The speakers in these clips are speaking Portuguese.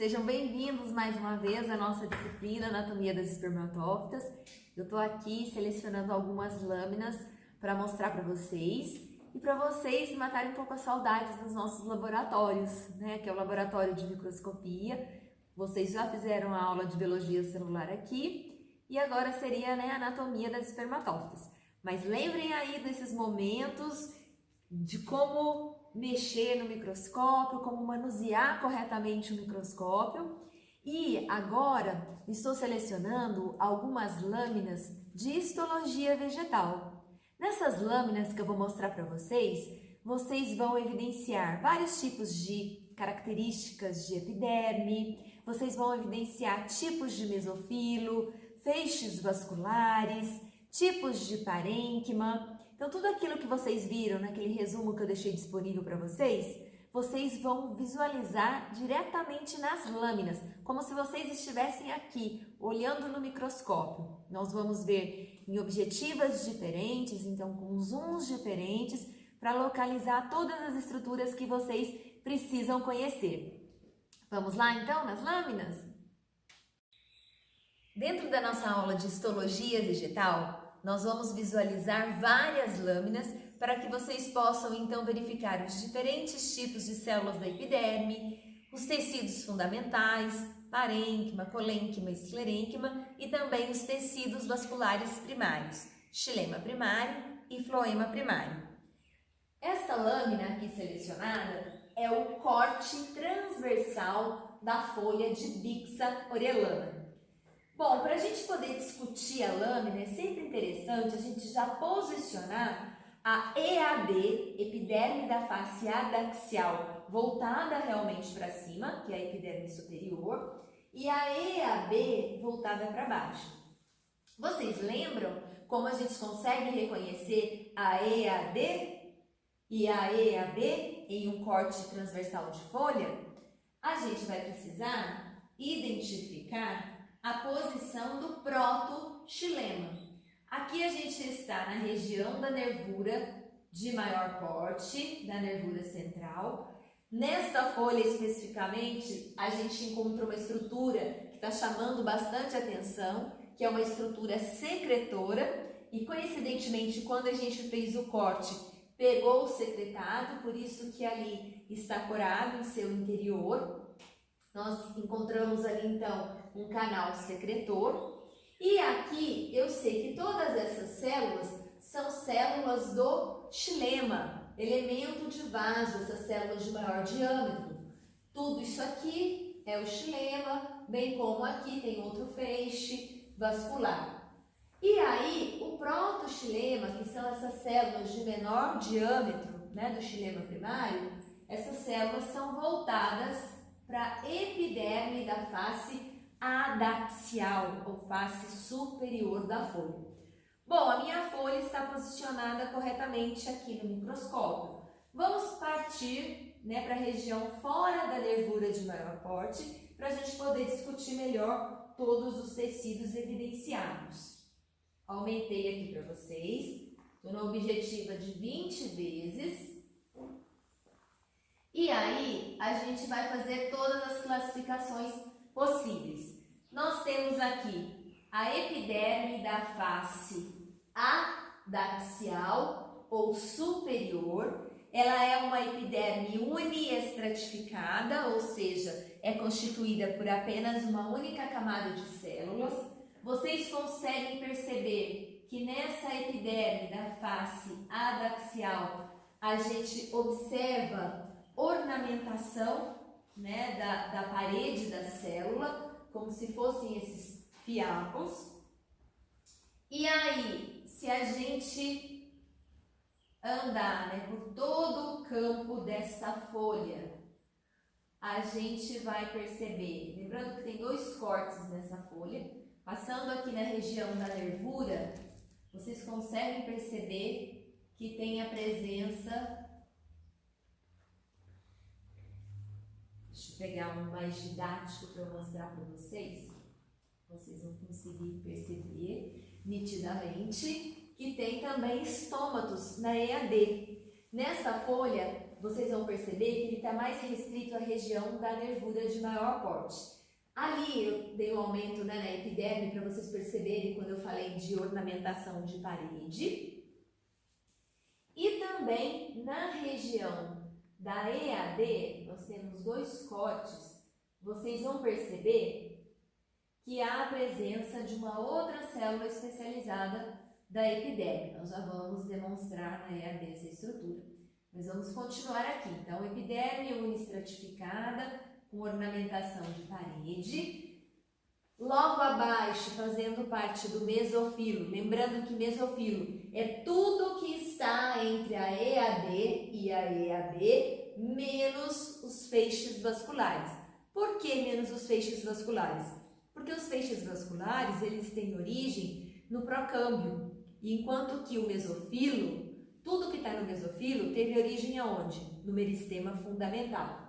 Sejam bem-vindos mais uma vez à nossa disciplina Anatomia das Espermatófitas. Eu estou aqui selecionando algumas lâminas para mostrar para vocês e para vocês matarem um pouco as saudades dos nossos laboratórios, né? Que é o laboratório de microscopia. Vocês já fizeram a aula de biologia celular aqui e agora seria, né, a anatomia das espermatófitas. Mas lembrem aí desses momentos de como mexer no microscópio, como manusear corretamente o microscópio. E agora estou selecionando algumas lâminas de histologia vegetal. Nessas lâminas que eu vou mostrar para vocês, vocês vão evidenciar vários tipos de características de epiderme, vocês vão evidenciar tipos de mesofilo, feixes vasculares, tipos de parênquima. Então, tudo aquilo que vocês viram naquele resumo que eu deixei disponível para vocês vão visualizar diretamente nas lâminas, como se vocês estivessem aqui, olhando no microscópio. Nós vamos ver em objetivas diferentes, então com zooms diferentes, para localizar todas as estruturas que vocês precisam conhecer. Vamos lá, então, nas lâminas? Dentro da nossa aula de histologia vegetal, nós vamos visualizar várias lâminas para que vocês possam então verificar os diferentes tipos de células da epiderme, os tecidos fundamentais, parênquima, colênquima, esclerênquima e também os tecidos vasculares primários, xilema primário e floema primário. Esta lâmina aqui selecionada é o corte transversal da folha de Bixa orellana. Bom, para a gente poder discutir a lâmina, é sempre interessante a gente já posicionar a EAD, epiderme da face adaxial, voltada realmente para cima, que é a epiderme superior, e a EAB voltada para baixo. Vocês lembram como a gente consegue reconhecer a EAD e a EAB em um corte transversal de folha? A gente vai precisar identificar a posição do protoxilema. Aqui a gente está na região da nervura de maior porte, da nervura central. Nesta folha especificamente, a gente encontra uma estrutura que está chamando bastante atenção, que é uma estrutura secretora, e coincidentemente, quando a gente fez o corte, pegou o secretado, por isso que ali está corado em seu interior. Nós encontramos ali então um canal secretor e aqui eu sei que todas essas células são células do xilema, elemento de vaso, essas células de maior diâmetro. Tudo isso aqui é o xilema, bem como aqui tem outro feixe vascular. E aí o protoxilema, que são essas células de menor diâmetro, né, do xilema primário, essas células são voltadas para a epiderme da face adaxial, ou face superior da folha. Bom, a minha folha está posicionada corretamente aqui no microscópio. Vamos partir, né, para a região fora da nervura de maior porte, para a gente poder discutir melhor todos os tecidos evidenciados. Aumentei aqui para vocês, estou na objetiva de 20 vezes. E aí, a gente vai fazer todas as classificações possíveis. Nós temos aqui a epiderme da face adaxial ou superior. Ela é uma epiderme uniestratificada, ou seja, é constituída por apenas uma única camada de células. Vocês conseguem perceber que nessa epiderme da face adaxial, a gente observa ornamentação, né, da parede da célula, como se fossem esses fiapos. E aí, se a gente andar, né, por todo o campo desta folha, a gente vai perceber, lembrando que tem dois cortes nessa folha, passando aqui na região da nervura, vocês conseguem perceber que tem a presença. Deixa eu pegar um mais didático para eu mostrar para vocês. Vocês vão conseguir perceber nitidamente que tem também estômatos na EAD. Nessa folha vocês vão perceber que ele está mais restrito à região da nervura de maior porte. Ali eu dei um aumento, né, na epiderme para vocês perceberem quando eu falei de ornamentação de parede. E também na região da EAD, nós temos 2 cortes, vocês vão perceber que há a presença de uma outra célula especializada da epiderme. Nós já vamos demonstrar na EAD essa estrutura. Mas vamos continuar aqui. Então, epiderme unistratificada, com ornamentação de parede. Logo abaixo, fazendo parte do mesofilo. Lembrando que mesofilo é tudo que está entre a EAD e a EAB, menos os feixes vasculares. Por que menos os feixes vasculares? Porque os feixes vasculares, eles têm origem no procâmbio, enquanto que o mesofilo, tudo que está no mesofilo, teve origem aonde? No meristema fundamental.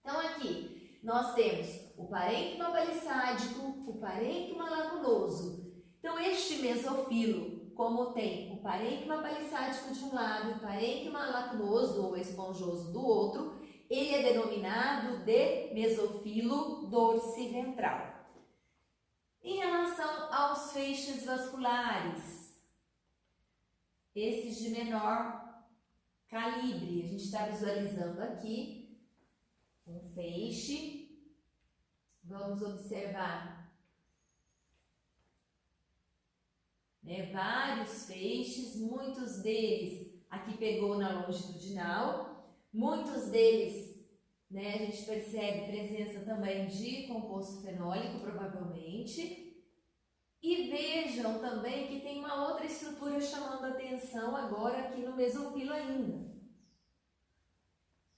Então aqui nós temos o parênquima palissádico, o parênquima lacunoso. Então este mesofilo, como tem o parênquima palissádico de um lado e o parênquima lacunoso ou esponjoso do outro, ele é denominado de mesofilo dorsiventral. Em relação aos feixes vasculares, esses de menor calibre, a gente está visualizando aqui um feixe. Vamos observar, né, vários feixes, muitos deles aqui pegou na longitudinal, muitos deles, né, a gente percebe presença também de composto fenólico, provavelmente. E vejam também que tem uma outra estrutura chamando a atenção agora aqui no mesofilo ainda.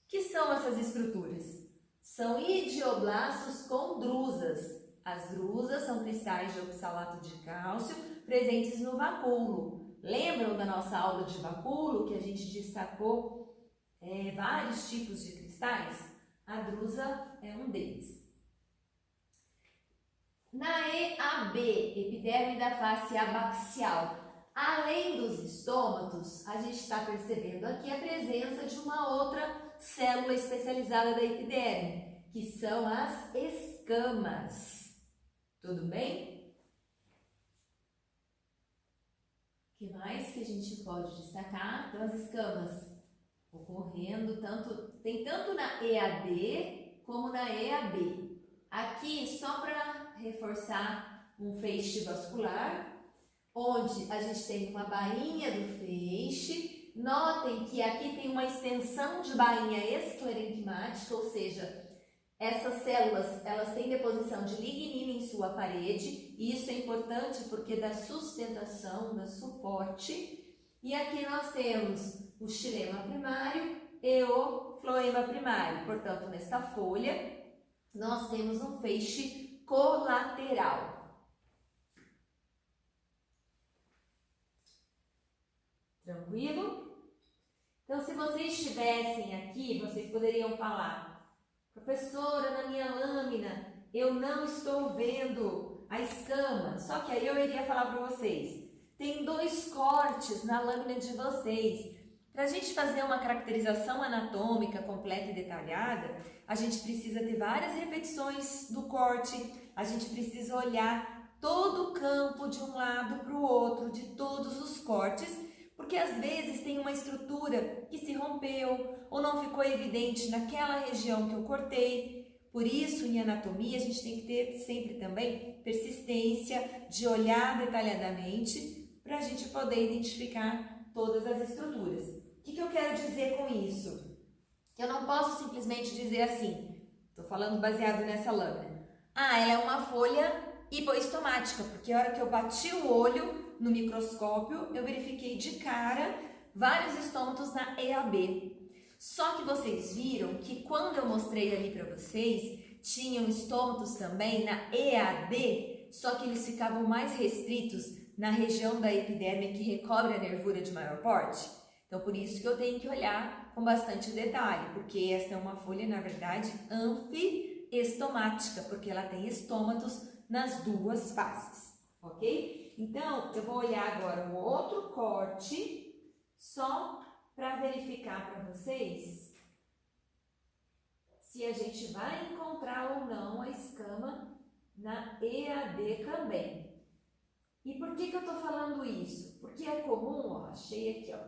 Que são essas estruturas? São idioblastos com drusas. As drusas são cristais de oxalato de cálcio presentes no vacúolo. Lembram da nossa aula de vacúolo que a gente destacou vários tipos de cristais? A drusa é um deles. Na EAB, epiderme da face abaxial, além dos estômatos, a gente está percebendo aqui a presença de uma outra célula especializada da epiderme, que são as escamas. Tudo bem? O que mais que a gente pode destacar? Então, as escamas ocorrendo tem tanto na EAD como na EAB. Aqui, só para reforçar um feixe vascular, onde a gente tem uma bainha do feixe. Notem que aqui tem uma extensão de bainha esclerenquimástica, ou seja, essas células elas têm deposição de lignina em sua parede, e isso é importante porque dá sustentação, dá suporte. E aqui nós temos o xilema primário e o floema primário. Portanto, nesta folha, nós temos um feixe colateral. Tranquilo? Então, se vocês estivessem aqui, vocês poderiam falar: professora, na minha lâmina, eu não estou vendo a escama. Só que aí eu iria falar para vocês, tem 2 cortes na lâmina de vocês. Para a gente fazer uma caracterização anatômica completa e detalhada, a gente precisa ter várias repetições do corte, a gente precisa olhar todo o campo de um lado para o outro, de todos os cortes, porque às vezes tem uma estrutura que se rompeu ou não ficou evidente naquela região que eu cortei. Por isso, em anatomia, a gente tem que ter sempre também persistência de olhar detalhadamente para a gente poder identificar todas as estruturas. O que eu quero dizer com isso? Que eu não posso simplesmente dizer assim, estou falando baseado nessa lâmina, ela é uma folha hipoestomática, porque a hora que eu bati o olho no microscópio, eu verifiquei de cara vários estômatos na EAB. Só que vocês viram que quando eu mostrei ali para vocês, tinham estômatos também na EAB, só que eles ficavam mais restritos na região da epiderme que recobre a nervura de maior porte. Então, por isso que eu tenho que olhar com bastante detalhe, porque esta é uma folha, na verdade, anfiestomática, porque ela tem estômatos nas 2 faces, ok? Então, eu vou olhar agora o outro corte, só para verificar para vocês vai encontrar ou não a escama na EAD também. E por que eu estou falando isso? Porque é comum, ó, achei aqui, ó,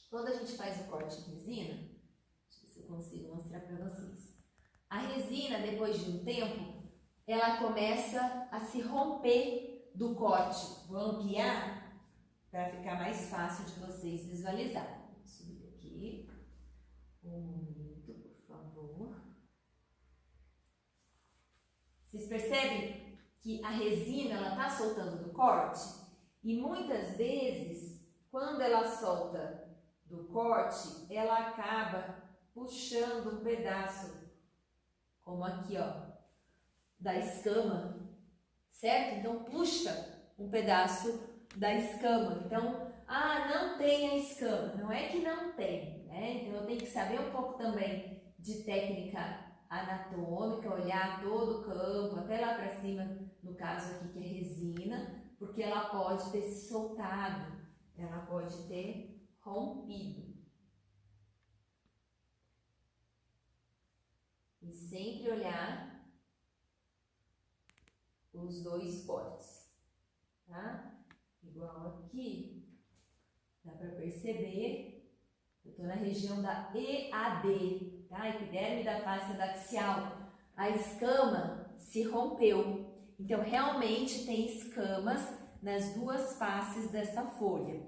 quando a gente faz o corte de resina, deixa eu ver se eu consigo mostrar para vocês. A resina, depois de um tempo, ela começa a se romper do corte. Vou ampliar para ficar mais fácil de vocês visualizarem. Vou subir aqui. Um momento, por favor. Vocês percebem que a resina ela está soltando do corte? E muitas vezes, quando ela solta do corte, ela acaba puxando um pedaço, como aqui, ó, da escama, certo? Então, puxa um pedaço da escama. Então, não tem a escama. Não é que não tem, né? Então, eu tenho que saber um pouco também de técnica anatômica, olhar todo o campo, até lá para cima, no caso aqui que é resina, porque ela pode ter se soltado, ela pode ter rompido. E sempre olhar os dois cortes, tá? Igual aqui, dá para perceber, eu estou na região da EAD, tá? Epiderme da face adaxial. A escama se rompeu, então realmente tem escamas nas duas faces dessa folha.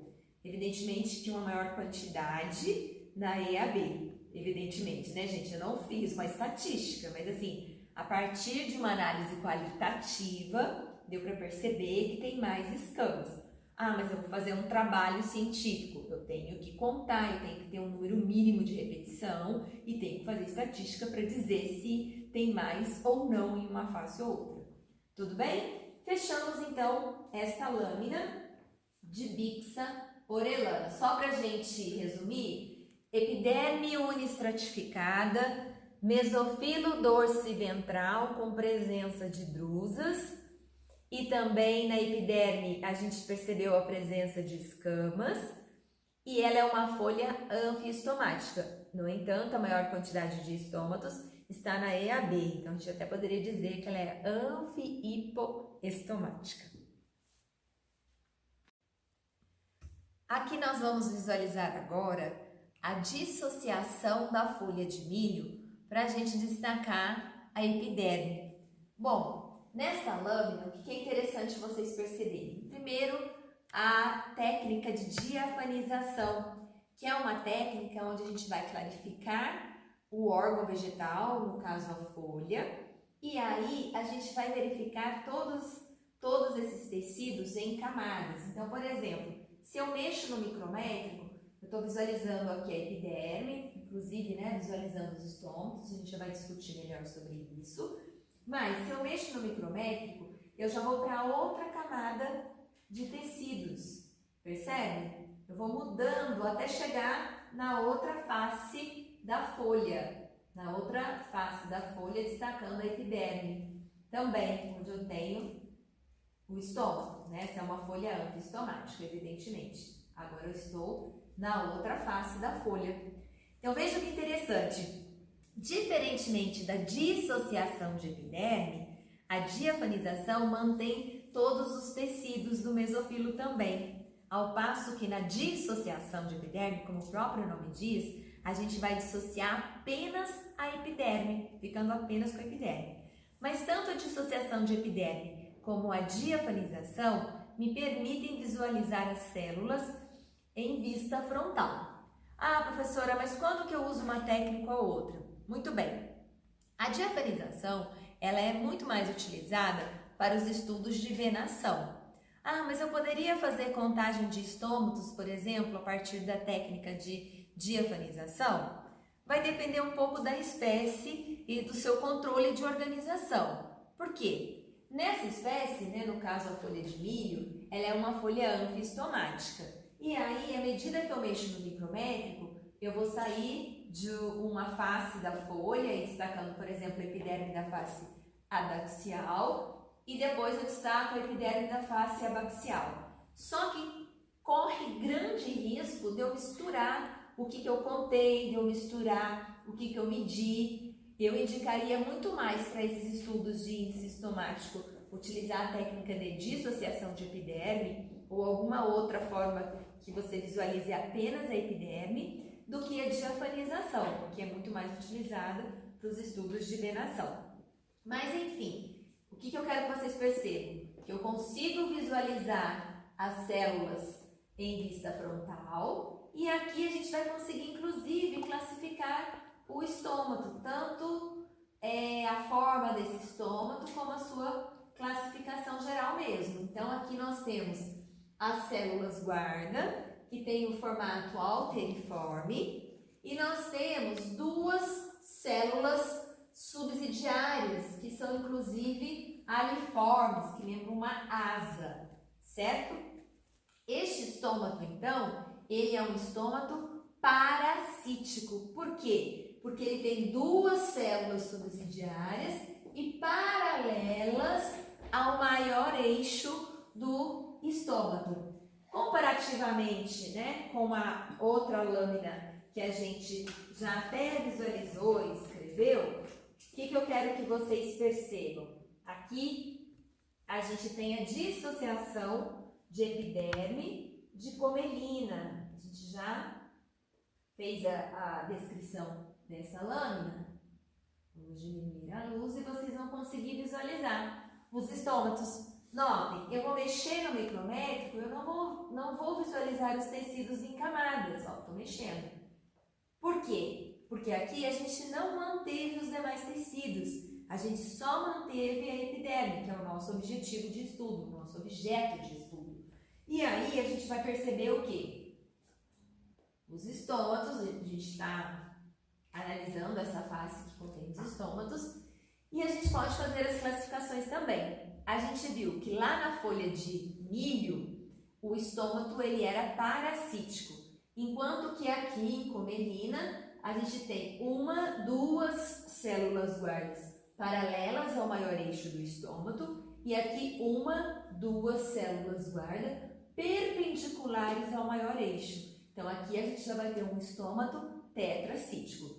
Evidentemente que uma maior quantidade na EAB. Evidentemente, né, gente? Eu não fiz uma estatística, mas assim, a partir de uma análise qualitativa, deu para perceber que tem mais escamas. Mas eu vou fazer um trabalho científico. Eu tenho que contar, eu tenho que ter um número mínimo de repetição e tenho que fazer estatística para dizer se tem mais ou não em uma face ou outra. Tudo bem? Fechamos então esta lâmina de Bixa orellana. Só para a gente resumir, epiderme unistratificada, mesofilo dorsiventral com presença de drusas e também na epiderme a gente percebeu a presença de escamas e ela é uma folha anfiestomática. No entanto, a maior quantidade de estômatos está na EAB, então a gente até poderia dizer que ela é anfi-hipoestomática. Aqui nós vamos visualizar agora a dissociação da folha de milho para a gente destacar a epiderme. Bom, nessa lâmina, o que é interessante vocês perceberem? Primeiro, a técnica de diafanização, que é uma técnica onde a gente vai clarificar o órgão vegetal, no caso a folha, e aí a gente vai verificar todos esses tecidos em camadas. Então, por exemplo, se eu mexo no micrométrico, eu estou visualizando aqui a epiderme, inclusive, né, visualizando os estômatos, a gente já vai discutir melhor sobre isso. Mas, se eu mexo no micrométrico, eu já vou para outra camada de tecidos, percebe? Eu vou mudando até chegar na outra face da folha, destacando a epiderme. Também, onde eu tenho o estômago, né? Essa é uma folha anfiestomática, evidentemente. Agora eu estou na outra face da folha. Então veja que interessante, diferentemente da dissociação de epiderme, a diafanização mantém todos os tecidos do mesofilo também, ao passo que na dissociação de epiderme, como o próprio nome diz, a gente vai dissociar apenas a epiderme, ficando apenas com a epiderme. Mas tanto a dissociação de epiderme como a diafanização me permitem visualizar as células em vista frontal. Professora, mas quando que eu uso uma técnica ou outra? Muito bem. A diafanização, ela é muito mais utilizada para os estudos de venação. Mas eu poderia fazer contagem de estômatos, por exemplo, a partir da técnica de diafanização? Vai depender um pouco da espécie e do seu controle de organização. Por quê? Nessa espécie, né, no caso a folha de milho, ela é uma folha anfiestomática. E aí, à medida que eu mexo no micrométrico, eu vou sair de uma face da folha, destacando, por exemplo, a epiderme da face adaxial, e depois eu destaco a epiderme da face abaxial. Só que corre grande risco de eu misturar o que eu contei, de eu misturar o que eu medi, eu indicaria muito mais para esses estudos de índice estomático utilizar a técnica de dissociação de epiderme ou alguma outra forma que você visualize apenas a epiderme do que a diafanização, que é muito mais utilizada para os estudos de venação. Mas enfim, o que eu quero que vocês percebam? Que eu consigo visualizar as células em vista frontal e aqui a gente vai conseguir inclusive classificar o estômago, tanto a forma desse estômago como a sua classificação geral mesmo. Então aqui nós temos as células guarda, que tem o formato alteriforme, e nós temos duas células subsidiárias, que são inclusive aliformes, que lembram uma asa, certo? Este estômago, então, ele é um estômago parasítico. Por quê? Porque ele tem duas células subsidiárias e paralelas ao maior eixo do estômago. Comparativamente, né, com a outra lâmina que a gente já até visualizou e escreveu, o que eu quero que vocês percebam? Aqui a gente tem a dissociação de epiderme de comelina. A gente já fez a descrição dessa lâmina. Vamos diminuir a luz e vocês vão conseguir visualizar os estômatos. Notem, eu vou mexer no micrométrico, eu não vou visualizar os tecidos em camadas. Ó, tô mexendo. Por quê? Porque aqui a gente não manteve os demais tecidos. A gente só manteve a epiderme, que é o nosso objetivo de estudo, o nosso objeto de estudo. E aí a gente vai perceber o quê? Os estômatos, a gente está analisando essa face que contém os estômatos, e a gente pode fazer as classificações também. A gente viu que lá na folha de milho, o estômago ele era parasítico, enquanto que aqui em comelina, a gente tem duas células guardas paralelas ao maior eixo do estômago, e aqui duas células guarda perpendiculares ao maior eixo. Então aqui a gente já vai ter um estômago tetracítico.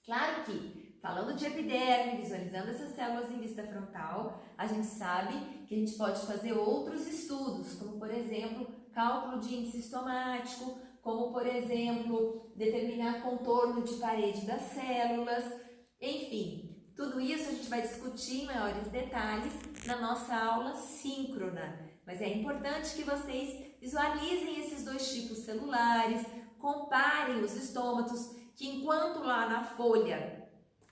Claro que, falando de epiderme, visualizando essas células em vista frontal, a gente sabe que a gente pode fazer outros estudos, como por exemplo, cálculo de índice estomático, como por exemplo, determinar contorno de parede das células, enfim. Tudo isso a gente vai discutir em maiores detalhes na nossa aula síncrona. Mas é importante que vocês visualizem esses dois tipos celulares, comparem os estômatos, que enquanto lá na folha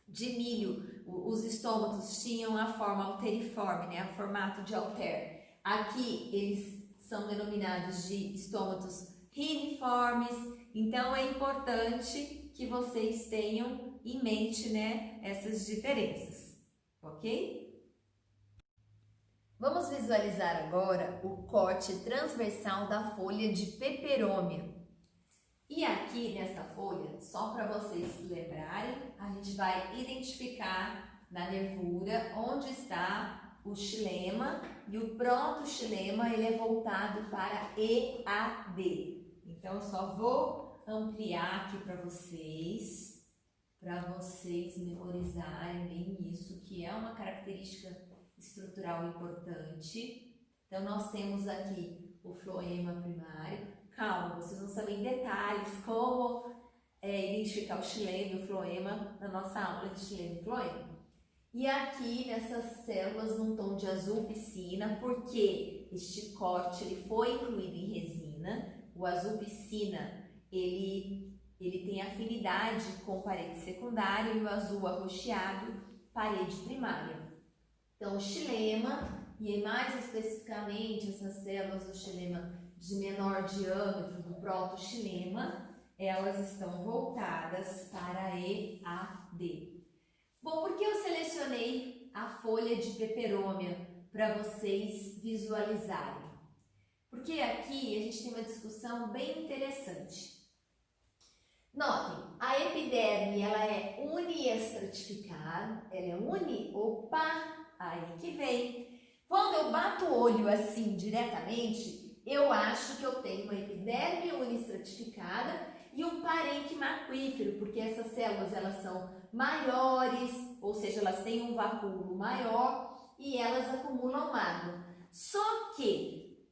de milho os estômatos tinham a forma alteriforme, né, o formato de alter, aqui eles são denominados de estômatos riniformes. Então é importante que vocês tenham em mente, né, essas diferenças, ok? Vamos visualizar agora o corte transversal da folha de peperômia. E aqui nessa folha, só para vocês lembrarem, a gente vai identificar na nervura onde está o xilema, e o protoxilema ele é voltado para EAD. Então eu só vou ampliar aqui para vocês memorizarem bem isso, que é uma característica estrutural importante. Então nós temos aqui o floema primário. Calma, vocês vão saber em detalhes como identificar o xilema e o floema na nossa aula de xilema e floema. E aqui nessas células num tom de azul piscina, porque este corte ele foi incluído em resina. O azul piscina ele tem afinidade com parede secundária e o azul arroxeado parede primária. Então o xilema, e mais especificamente essas células do xilema de menor diâmetro, do protoxilema, elas estão voltadas para EAD. Bom, por que eu selecionei a folha de peperômia para vocês visualizarem? Porque aqui a gente tem uma discussão bem interessante. Notem, a epiderme ela é uniestratificada, ela é opa, aí que vem. Quando eu bato o olho assim diretamente, eu acho que eu tenho uma epiderme uniestratificada e um parênquima aquífero, porque essas células elas são maiores, ou seja, elas têm um vacúolo maior e elas acumulam água. Só que,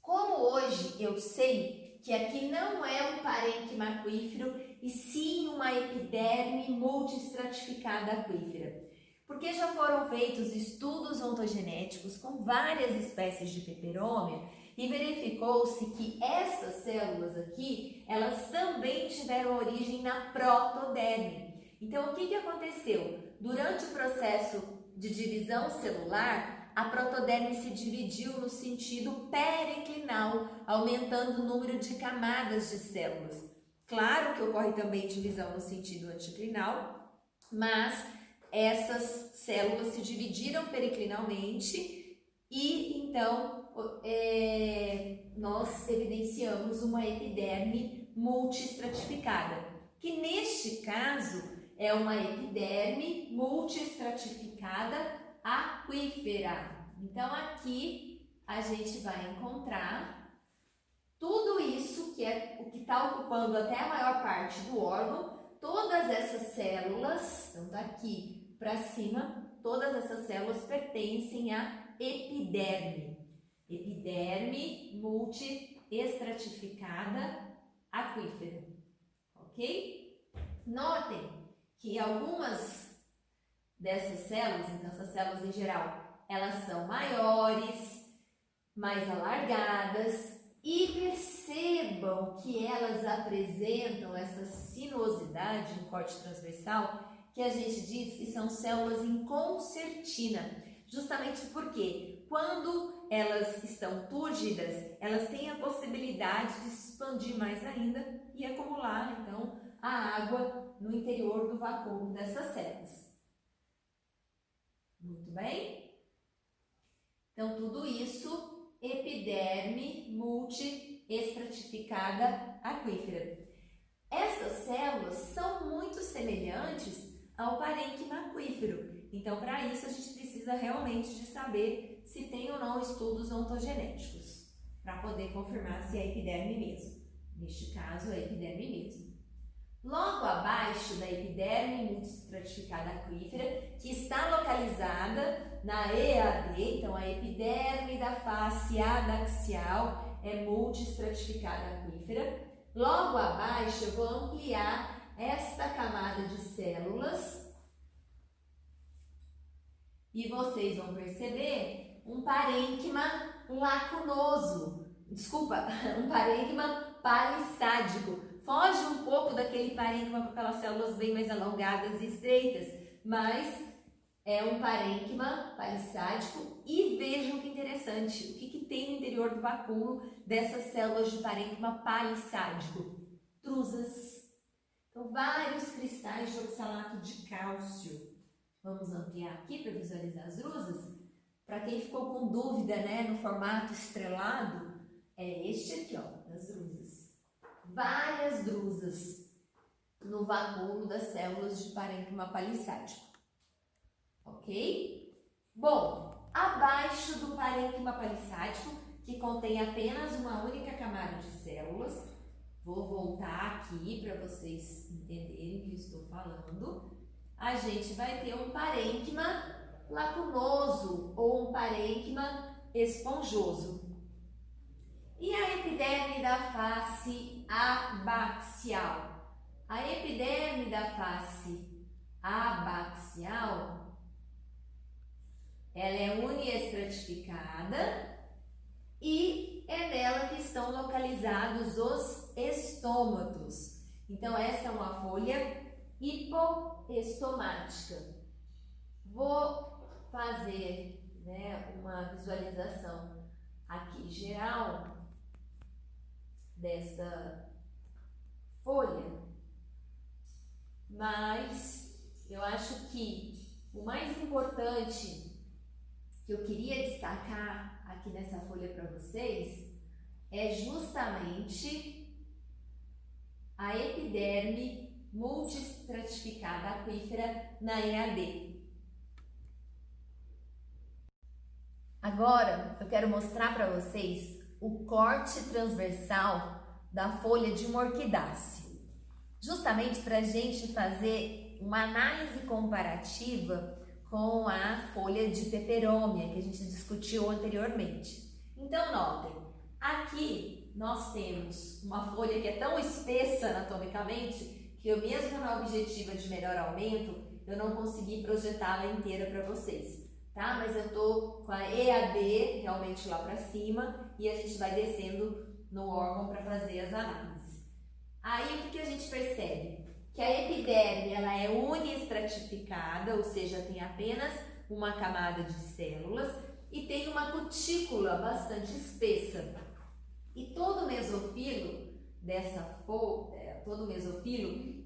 como hoje eu sei que aqui não é um parênquima aquífero e sim uma epiderme multiestratificada aquífera, porque já foram feitos estudos ontogenéticos com várias espécies de peperômia e verificou-se que essas células aqui, elas também tiveram origem na protoderme. Então, o que aconteceu? Durante o processo de divisão celular, a protoderme se dividiu no sentido periclinal, aumentando o número de camadas de células. Claro que ocorre também divisão no sentido anticlinal, mas essas células se dividiram periclinalmente e então nós evidenciamos uma epiderme multiestratificada, que neste caso é uma epiderme multiestratificada aquífera. Então aqui a gente vai encontrar tudo isso que é o que está ocupando até a maior parte do órgão, todas essas células, então daqui para cima, todas essas células pertencem à epiderme. Epiderme multiestratificada aquífera, ok? Notem que algumas dessas células, então essas células em geral, elas são maiores, mais alargadas e percebam que elas apresentam essa sinuosidade no corte transversal que a gente diz que são células em concertina, justamente porque quando elas estão túrgidas, elas têm a possibilidade de se expandir mais ainda e acumular, então, a água no interior do vacúolo dessas células. Muito bem? Então, tudo isso, epiderme multiestratificada aquífera. Essas células são muito semelhantes ao parênquima aquífero. Então, para isso, a gente precisa realmente de saber se tem ou não estudos ontogenéticos, para poder confirmar se é epiderme mesmo. Neste caso, é epiderme mesmo. Logo abaixo da epiderme multiestratificada aquífera, que está localizada na EAD, então a epiderme da face adaxial é multiestratificada aquífera. Logo abaixo eu vou ampliar esta camada de células e vocês vão perceber um parênquima lacunoso, um parênquima palissádico. Foge um pouco daquele parênquima com aquelas células bem mais alongadas e estreitas, mas é um parênquima palissádico. E vejam que interessante, o que tem no interior do vacúolo dessas células de parênquima palissádico? Drusas. Então, vários cristais de oxalato de cálcio. Vamos ampliar aqui para visualizar as drusas. Para quem ficou com dúvida, né, no formato estrelado, é este aqui, ó, das drusas. Várias drusas no vacúolo das células de parênquima palissádico. Ok? Bom, abaixo do parênquima palissádico, que contém apenas uma única camada de células, vou voltar aqui para vocês entenderem o que eu estou falando. A gente vai ter um parênquima lacunoso ou um parênquima esponjoso. E a epiderme da face abaxial? A epiderme da face abaxial, ela é uniestratificada e é nela que estão localizados os estômatos. Então, essa é uma folha hipoestomática. Vou fazer, uma visualização aqui geral dessa folha, mas eu acho que o mais importante que eu queria destacar aqui nessa folha para vocês é justamente a epiderme multiestratificada aquífera na EAD. Agora eu quero mostrar para vocês o corte transversal da folha de uma orquidácea. justamente para a gente fazer uma análise comparativa com a folha de peperômia que a gente discutiu anteriormente. Então, notem, aqui nós temos uma folha que é tão espessa anatomicamente que eu mesmo na objetiva de melhor aumento, eu não consegui projetá-la inteira para vocês, tá? Mas eu tô com a EAD realmente lá para cima e a gente vai descendo no órgão para fazer as análises. Aí o que a gente percebe? Que a epiderme ela é uniestratificada, ou seja, tem apenas uma camada de células e tem uma cutícula bastante espessa. E todo mesofilo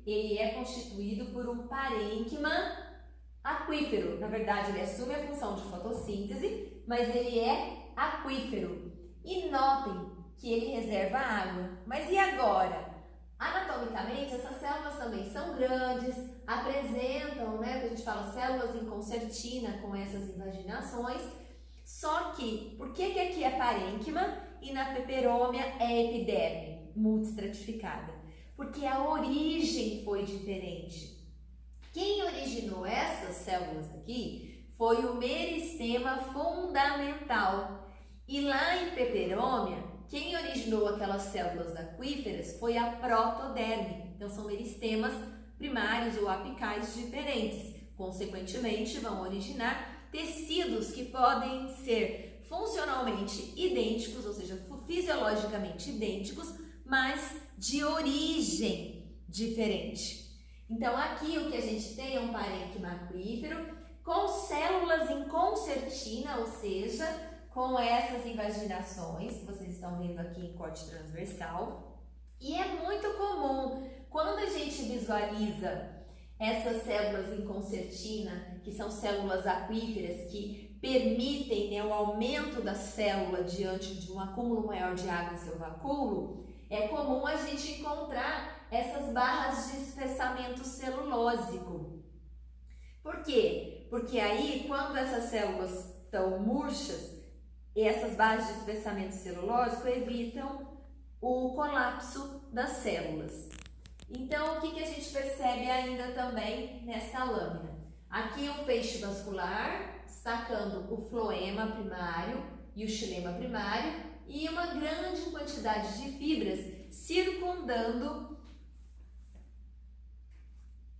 ele é constituído por um parênquima aquífero. Na verdade, ele assume a função de fotossíntese, mas ele é aquífero. E notem que ele reserva água. Mas e agora? Anatomicamente, essas células também são grandes, apresentam, né, que a gente fala células em concertina com essas invaginações. Só que, por que aqui é parênquima e na peperômia é epiderme multiestratificada? Porque a origem foi diferente. Quem originou essas células aqui foi o meristema fundamental. E lá em peperômia, quem originou aquelas células aquíferas foi a protoderme. Então, são meristemas primários ou apicais diferentes. Consequentemente, vão originar tecidos que podem ser funcionalmente idênticos, ou seja, fisiologicamente idênticos, mas de origem diferente. Então, aqui o que a gente tem é um parênquima aquífero com células em concertina, ou seja, com essas invaginações, que vocês estão vendo aqui em corte transversal. E é muito comum, quando a gente visualiza essas células em concertina, que são células aquíferas, que permitem, né, o aumento da célula diante de um acúmulo maior de água em seu vacúolo, é comum a gente encontrar essas barras de espessamento celulósico. Por quê? Porque aí, quando essas células estão murchas, essas barras de espessamento celulósico evitam o colapso das células. Então, o que a gente percebe ainda também nessa lâmina? Aqui o feixe vascular, destacando o floema primário e o xilema primário, e uma grande quantidade de fibras circundando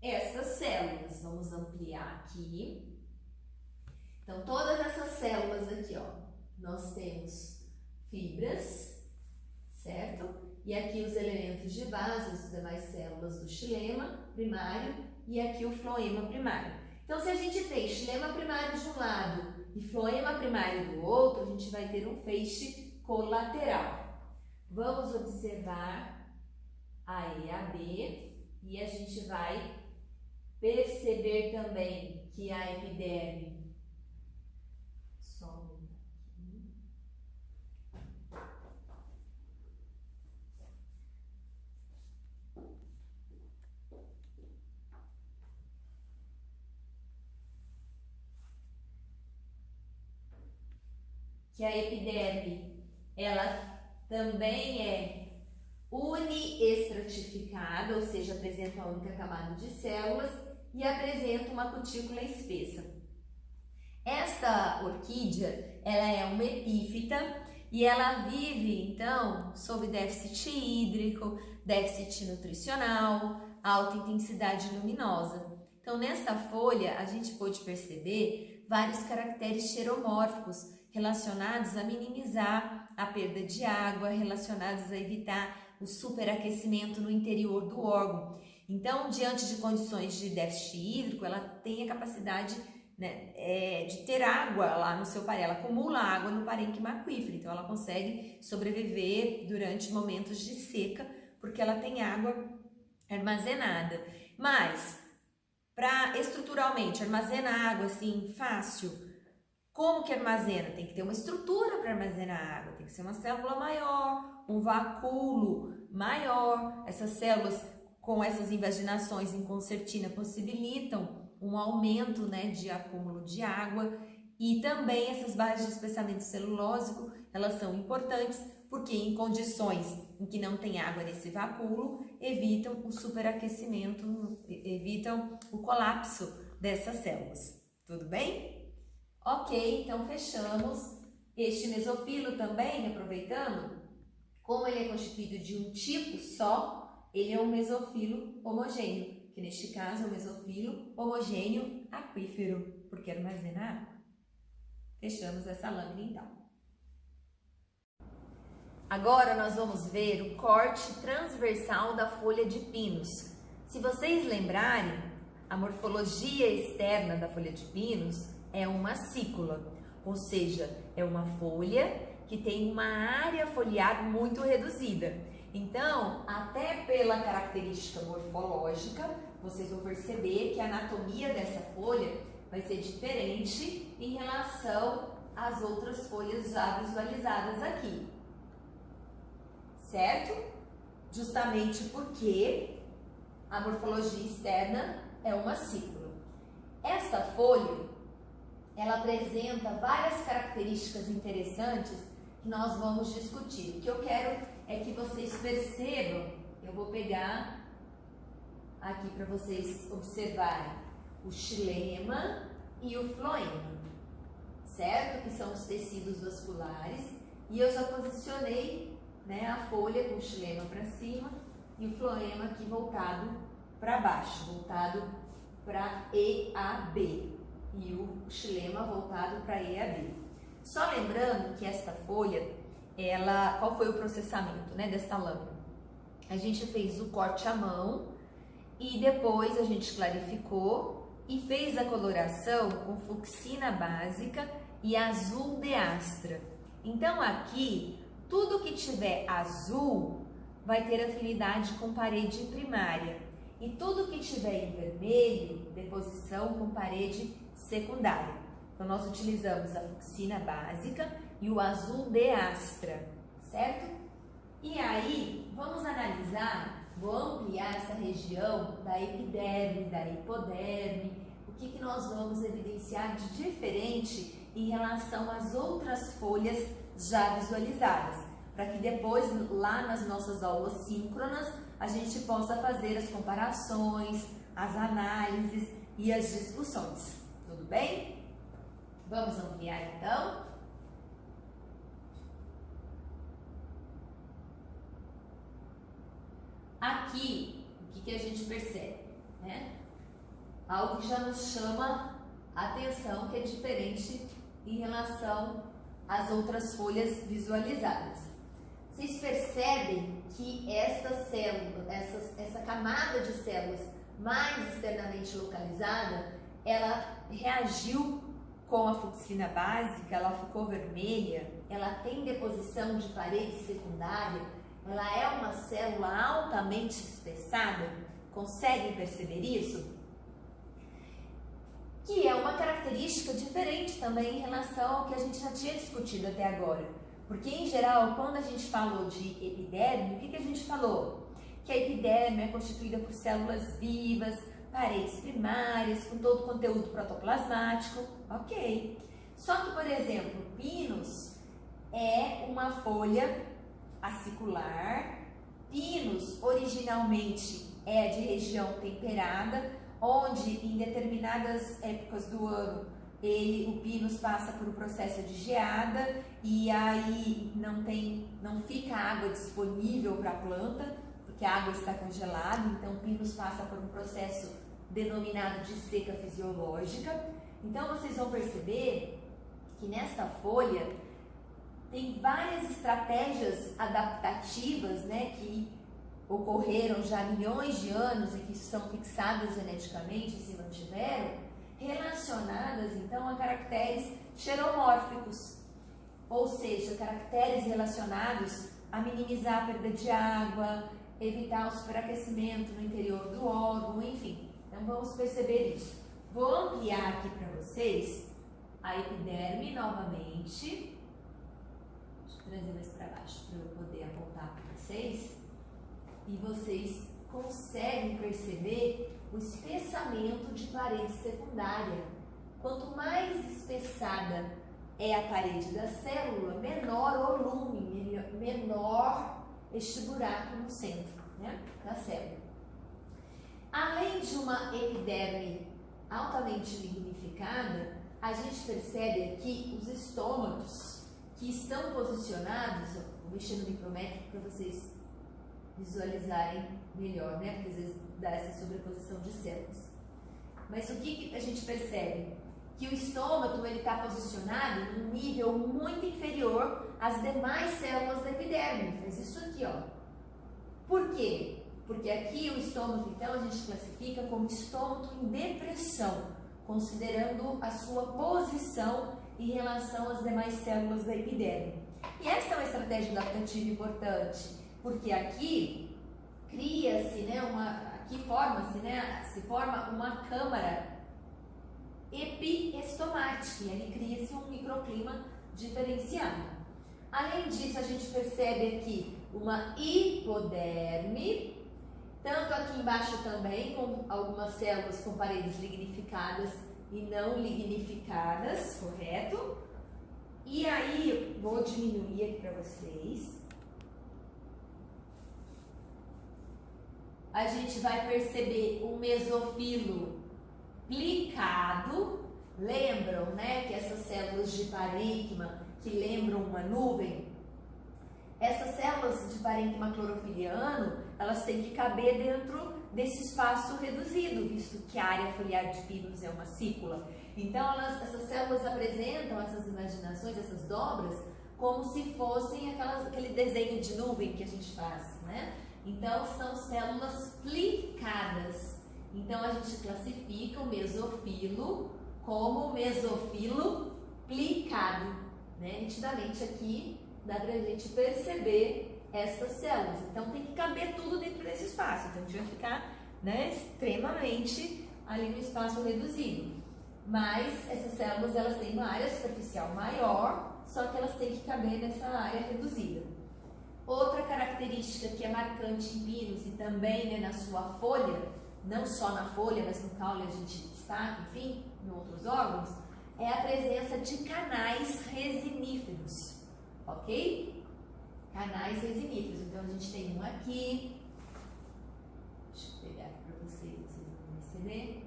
essas células. Vamos ampliar aqui. Então, todas essas células aqui, ó, nós temos fibras, certo? E aqui os elementos de base, as demais células do xilema primário e aqui o floema primário. Então, se a gente tem xilema primário de um lado e floema primário do outro, a gente vai ter um feixe colateral. Vamos observar a EAB e a gente vai perceber também que a epiderme ela também é uniestratificada, ou seja, apresenta uma única camada de células e apresenta uma cutícula espessa. Esta orquídea, ela é uma epífita e ela vive, então, sob déficit hídrico, déficit nutricional, alta intensidade luminosa. Então, nesta folha, a gente pôde perceber vários caracteres xeromórficos relacionados a minimizar a perda de água, relacionados a evitar o superaquecimento no interior do órgão. Então, diante de condições de déficit hídrico, ela tem a capacidade, né, de ter água lá no seu parênquima, ela acumula água no parênquima aquífero, então ela consegue sobreviver durante momentos de seca, porque ela tem água armazenada. Mas, para estruturalmente armazenar água assim fácil, como que armazena? Tem que ter uma estrutura para armazenar água, tem que ser uma célula maior, um vacúolo maior. Essas células com essas invaginações em concertina possibilitam um aumento, né, de acúmulo de água, e também essas barras de espessamento celulósico, elas são importantes porque em condições em que não tem água nesse vacúolo, evitam o superaquecimento, evitam o colapso dessas células. Tudo bem? Ok, então fechamos. Este mesofilo também, aproveitando, como ele é constituído de um tipo só, ele é um mesofilo homogêneo, que neste caso é um mesofilo homogêneo aquífero, porque armazena água. Fechamos essa lâmina então. Agora nós vamos ver o corte transversal da folha de pinos. Se vocês lembrarem, a morfologia externa da folha de pinos é uma acícula, ou seja, é uma folha que tem uma área foliar muito reduzida. Então, até pela característica morfológica, vocês vão perceber que a anatomia dessa folha vai ser diferente em relação às outras folhas já visualizadas aqui. Certo? Justamente porque a morfologia externa é uma acícula. Esta folha, ela apresenta várias características interessantes que nós vamos discutir. O que eu quero é que vocês percebam, eu vou pegar aqui para vocês observarem o xilema e o floema, certo? Que são os tecidos vasculares, e eu já posicionei, né, a folha com o xilema para cima e o floema aqui voltado para baixo, voltado para EAB, e o xilema voltado para EAB. Só lembrando que esta folha, qual foi o processamento, né, desta lâmina? A gente fez o corte à mão e depois a gente clarificou e fez a coloração com fucsina básica e azul de astra. Então aqui, tudo que tiver azul vai ter afinidade com parede primária e tudo que tiver em vermelho, deposição com parede secundária. Então nós utilizamos a fucsina básica e o azul de astra, certo? E aí, vamos analisar, vou ampliar essa região da epiderme, da hipoderme, o que nós vamos evidenciar de diferente em relação às outras folhas já visualizadas, para que depois, lá nas nossas aulas síncronas, a gente possa fazer as comparações, as análises e as discussões. Tudo bem? Vamos ampliar então? Aqui, o que a gente percebe, né? Algo que já nos chama a atenção, que é diferente em relação às outras folhas visualizadas. Vocês percebem que essa célula, essa camada de células mais externamente localizada, ela reagiu com a fucsina básica, ela ficou vermelha, ela tem deposição de parede secundária, ela é uma célula altamente espessada. Conseguem perceber isso? Que é uma característica diferente também em relação ao que a gente já tinha discutido até agora. Porque, em geral, quando a gente falou de epiderme, o que a gente falou? Que a epiderme é constituída por células vivas, paredes primárias, com todo o conteúdo protoplasmático, ok. Só que, por exemplo, pinus é uma folha acicular. Pinus, originalmente, é de região temperada, onde em determinadas épocas do ano o pinus passa por um processo de geada e aí não fica água disponível para a planta, porque a água está congelada, então o pinus passa por um processo denominado de seca fisiológica. Então vocês vão perceber que nesta folha tem várias estratégias adaptativas, né, que ocorreram já há milhões de anos e que são fixadas geneticamente e se mantiveram, relacionadas então a caracteres xeromórficos, ou seja, caracteres relacionados a minimizar a perda de água, evitar o superaquecimento no interior do órgão, enfim. Então vamos perceber isso. Vou ampliar aqui para vocês a epiderme novamente. Deixa eu trazer mais para baixo para eu poder apontar para vocês. E vocês conseguem perceber o espessamento de parede secundária. Quanto mais espessada é a parede da célula, menor o volume, menor este buraco no centro. né, da célula. Além de uma epiderme altamente lignificada, a gente percebe aqui os estômatos que estão posicionados, vou mexer no micrométrico para vocês visualizarem melhor, né, porque às vezes dá essa sobreposição de células. Mas o que a gente percebe? Que o estômato está posicionado num nível muito inferior às demais células da epiderme. Faz isso aqui, ó. Por quê? Porque aqui o estômato, então, a gente classifica como estômato em depressão, considerando a sua posição em relação às demais células da epiderme. E essa é uma estratégia adaptativa importante, porque aqui cria-se, né, se forma uma câmara epiestomática, e ali cria-se um microclima diferenciado. Além disso, a gente percebe aqui uma hipoderme, tanto aqui embaixo também, com algumas células com paredes lignificadas e não lignificadas, correto? E aí, vou diminuir aqui para vocês. A gente vai perceber o mesofilo plicado. Lembram, né, que essas células de parênquima que lembram uma nuvem? Essas células de parênquima clorofiliano, elas têm que caber dentro desse espaço reduzido, visto que a área foliar de pinus é uma cícula. Então, essas células apresentam essas imaginações, essas dobras, como se fossem aquele desenho de nuvem que a gente faz, né? Então, são células plicadas. Então, a gente classifica o mesofilo como mesofilo plicado, né? Nitidamente aqui dá pra gente perceber essas células. Então, tem que caber tudo dentro desse espaço. Então, a gente vai ficar, né, extremamente ali no espaço reduzido. Mas essas células, elas têm uma área superficial maior, só que elas têm que caber nessa área reduzida. Outra característica que é marcante em pinus e também, né, na sua folha, não só na folha, mas no caule a gente destaca, enfim, em outros órgãos, é a presença de canais resiníferos, ok? Canais resiníferos. Então, a gente tem um aqui, deixa eu pegar aqui para vocês vão perceber.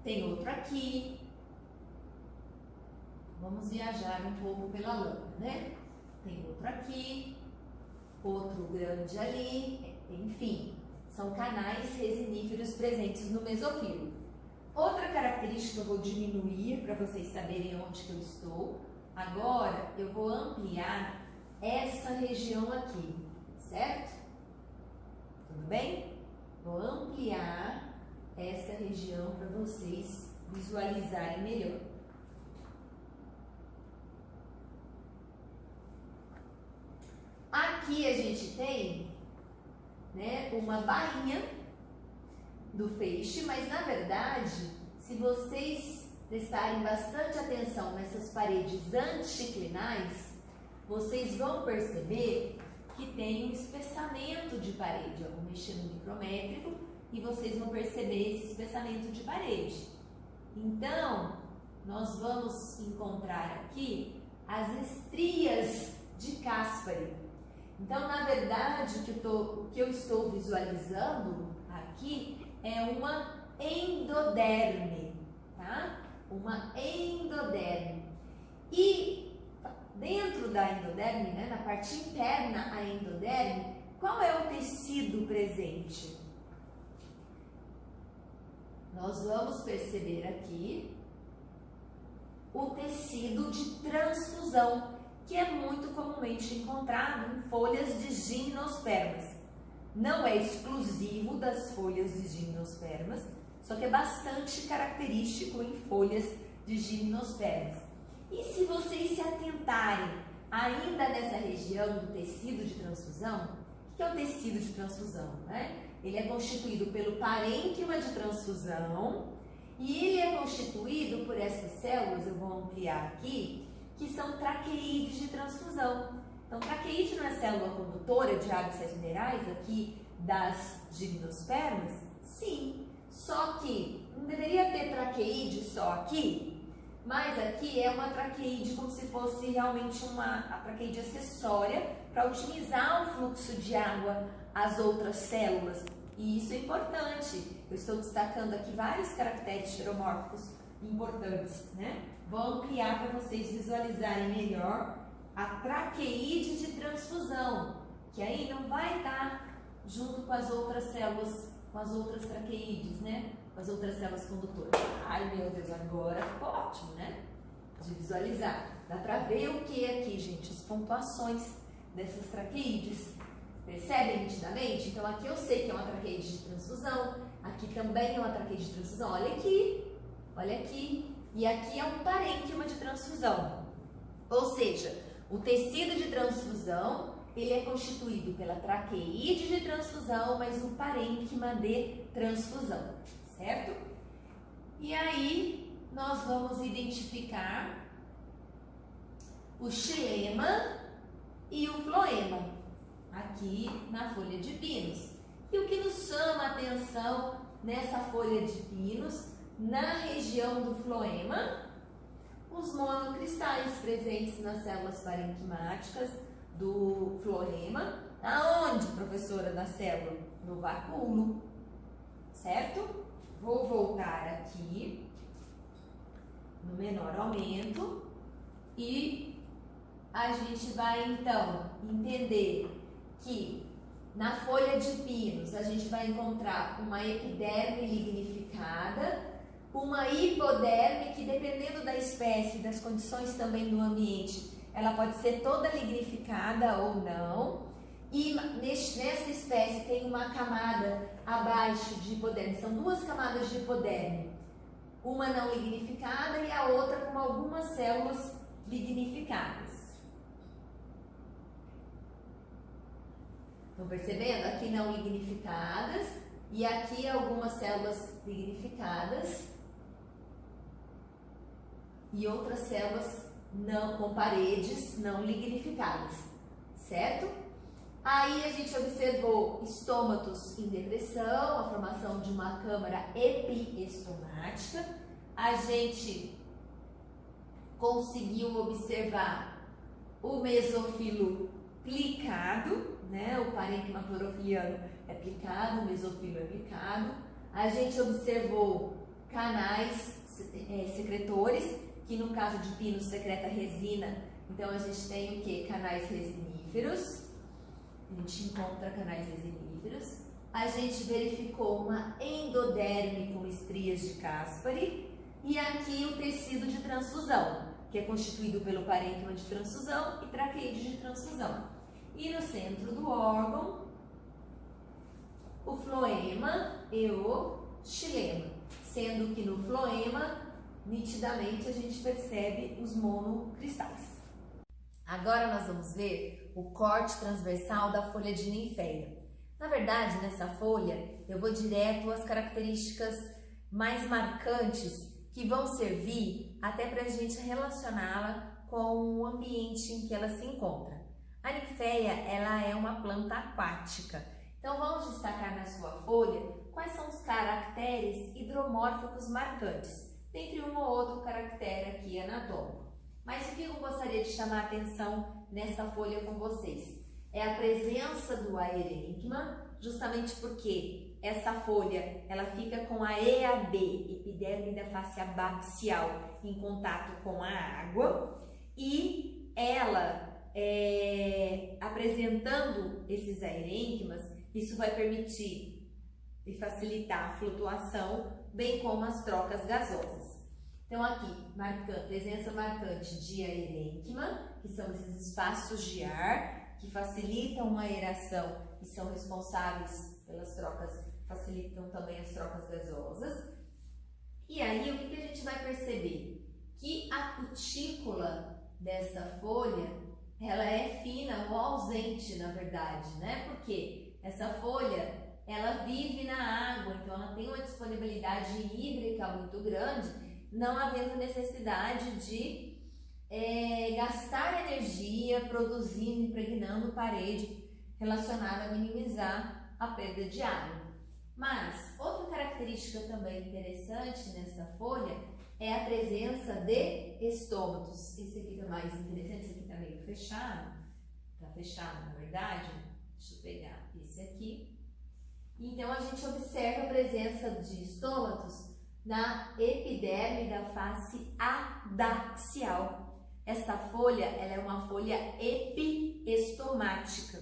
Tem outro aqui. Vamos viajar um pouco pela lâmina, né? Tem outro aqui, outro grande ali, enfim, são canais resiníferos presentes no mesofilo. Outra característica eu vou diminuir para vocês saberem onde que eu estou. Agora eu vou ampliar essa região aqui, certo? Tudo bem? Vou ampliar essa região para vocês visualizarem melhor. Aqui a gente tem, né, uma bainha do feixe, mas na verdade, se vocês prestarem bastante atenção nessas paredes anticlinais, vocês vão perceber que tem um espessamento de parede. Eu vou mexer no micrométrico e vocês vão perceber esse espessamento de parede. Então, nós vamos encontrar aqui as estrias de Caspary. Então, na verdade, o que eu estou visualizando aqui é uma endoderme, tá? Uma endoderme. E dentro da endoderme, né, na parte interna à endoderme, qual é o tecido presente? Nós vamos perceber aqui o tecido de transfusão, que é muito comumente encontrado em folhas de gimnospermas. Não é exclusivo das folhas de gimnospermas, só que é bastante característico em folhas de gimnospermas. E se vocês se atentarem ainda nessa região do tecido de transfusão, o que é o tecido de transfusão, né? Ele é constituído pelo parênquima de transfusão e ele é constituído por essas células, eu vou ampliar aqui, que são traqueídeos de transfusão. Então, traqueíde não é célula condutora de águas sais minerais aqui das gimnospermas? Sim, só que não deveria ter traqueíde só aqui, mas aqui é uma traqueíde como se fosse realmente a traqueíde acessória para otimizar o fluxo de água às outras células. E isso é importante. Eu estou destacando aqui vários caracteres xeromórficos importantes, né? Vou ampliar para vocês visualizarem melhor a traqueide de transfusão, que aí não vai estar junto com as outras células, com as outras traqueídes, né? Com as outras células condutoras. Ai, meu Deus, agora ficou ótimo, né? De visualizar. Dá para ver o que aqui, gente? As pontuações dessas traqueídes. Percebem nitidamente? Então aqui eu sei que é uma traqueide de transfusão, aqui também é uma traqueide de transfusão. Olha aqui, e aqui é um parênquima de transfusão. Ou seja, o tecido de transfusão, ele é constituído pela traqueide de transfusão, mais um parênquima de transfusão, certo? E aí nós vamos identificar o xilema e o floema aqui na folha de pinos. E o que nos chama a atenção nessa folha de pinos, na região do floema, os monocristais presentes nas células parenquimáticas do floema. Aonde, professora, da célula? No vacúolo, certo? Vou voltar aqui no menor aumento e a gente vai então entender que na folha de pinos a gente vai encontrar uma epiderme lignificada, uma hipoderme que, dependendo da espécie e das condições também do ambiente, ela pode ser toda lignificada ou não. E nessa espécie tem uma camada abaixo de hipoderme, são duas camadas de hipoderme, uma não lignificada e a outra com algumas células lignificadas. Estão percebendo? Aqui não lignificadas e aqui algumas células lignificadas e outras células não, com paredes não lignificadas, certo? Aí a gente observou estômatos em depressão, a formação de uma câmara epiestomática. A gente conseguiu observar o mesofilo plicado, né? O parênquima clorofiliano é plicado, o mesofilo é plicado. A gente observou canais secretores, que no caso de pinos secreta resina, então a gente tem o que? Canais resiníferos. A gente encontra canais resiníferos. A gente verificou uma endoderme com estrias de Caspary e aqui o tecido de transfusão, que é constituído pelo parênquima de transfusão e traqueide de transfusão. E no centro do órgão, o floema e o xilema, sendo que no floema, nitidamente a gente percebe os monocristais. Agora nós vamos ver o corte transversal da folha de ninféia. Na verdade, nessa folha, eu vou direto às características mais marcantes que vão servir até para a gente relacioná-la com o ambiente em que ela se encontra. A ninféia, ela é uma planta aquática. Então, vamos destacar na sua folha quais são os caracteres hidromórficos marcantes, dentre um ou outro caractere aqui anatômico. Mas o que eu gostaria de chamar a atenção nessa folha com vocês é a presença do aerênquima, justamente porque essa folha ela fica com a EAB, epiderme da face abaxial, em contato com a água, e ela apresentando esses aerênquimas, isso vai permitir e facilitar a flutuação, bem como as trocas gasosas. Então aqui, presença marcante de aerênquima, que são esses espaços de ar que facilitam a aeração e são responsáveis pelas trocas, facilitam também as trocas gasosas. E aí, o que a gente vai perceber? Que a cutícula desta folha, ela é fina ou ausente, na verdade, né? Porque essa folha, ela vive na água, então ela tem uma disponibilidade hídrica muito grande, não havendo necessidade de gastar energia produzindo, impregnando parede relacionada a minimizar a perda de água. Mas outra característica também interessante nessa folha é a presença de estômatos. Esse aqui tá mais interessante, esse aqui tá meio fechado. Tá fechado, na verdade? Deixa eu pegar esse aqui. Então, a gente observa a presença de estômatos na epiderme da face adaxial. Esta folha, ela é uma folha epiestomática.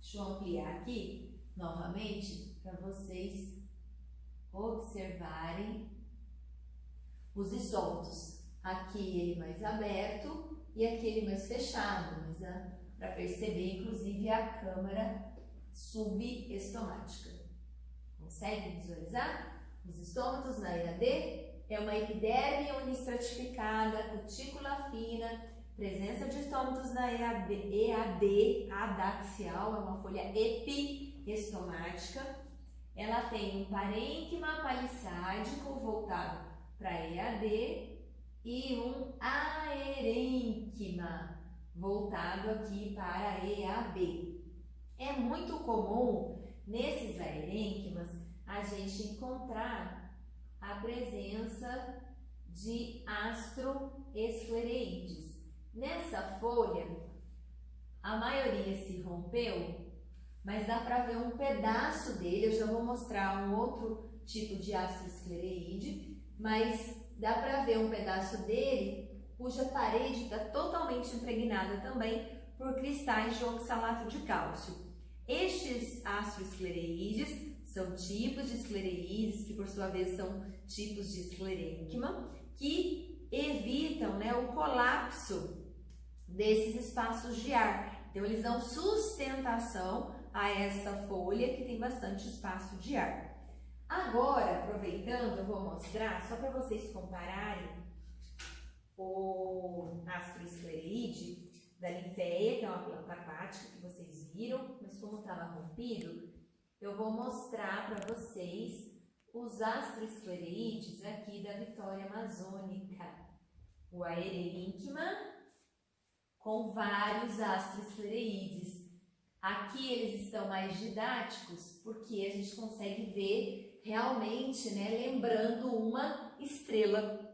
Deixa eu ampliar aqui novamente para vocês observarem os estômatos. Aqui ele mais aberto e aqui ele mais fechado, mas para perceber inclusive a câmara subestomática. Consegue visualizar? Os estômatos na EAD é uma epiderme unistratificada, cutícula fina, presença de estômatos na EAD adaxial, é uma folha epiestomática. Ela tem um parênquima palissádico voltado para EAD e um aerênquima voltado aqui para EAB. É muito comum nesses aerênquimas a gente encontrar a presença de astroesclereídes. Nessa folha, a maioria se rompeu, mas dá para ver um pedaço dele. Eu já vou mostrar um outro tipo de astroesclereíde, mas dá para ver um pedaço dele cuja parede está totalmente impregnada também por cristais de oxalato de cálcio. Estes astroesclereídes são tipos de esclereídes que, por sua vez, são tipos de esclerênquima que evitam, né, o colapso desses espaços de ar. Então, eles dão sustentação a essa folha que tem bastante espaço de ar. Agora, aproveitando, eu vou mostrar, só para vocês compararem, o astroesclereide da linfeia, que é uma planta aquática que vocês viram, mas como estava rompido, eu vou mostrar para vocês os astroesclereídes aqui da Vitória Amazônica. O aerênquima com vários astroesclereídes. Aqui eles estão mais didáticos porque a gente consegue ver realmente, né, lembrando uma estrela.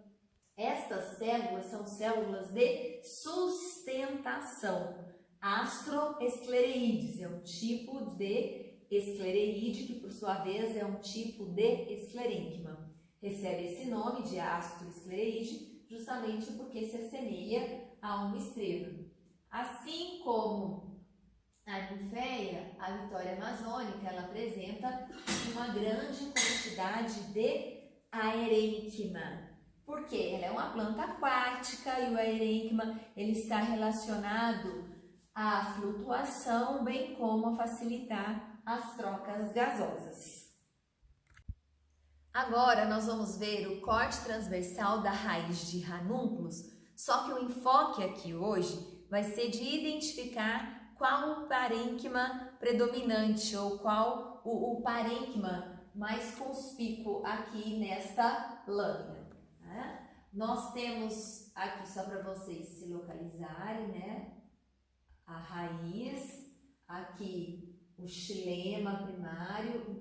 Estas células são células de sustentação. Astroesclereídes é um tipo de esclereíde que, por sua vez, é um tipo de esclerênquima. Recebe esse nome de astroesclereíde justamente porque se assemelha a uma estrela. Assim como a linfeia, a Vitória Amazônica, ela apresenta uma grande quantidade de aerênquima. Por quê? Ela é uma planta aquática e o aerênquima ele está relacionado à flutuação, bem como a facilitar as trocas gasosas. Agora nós vamos ver o corte transversal da raiz de ranúnculos, só que o enfoque aqui hoje vai ser de identificar qual o parênquima predominante ou qual o parênquima mais conspícuo aqui nesta lâmina. Nós temos aqui, só para vocês se localizarem, né, a raiz, aqui o xilema primário,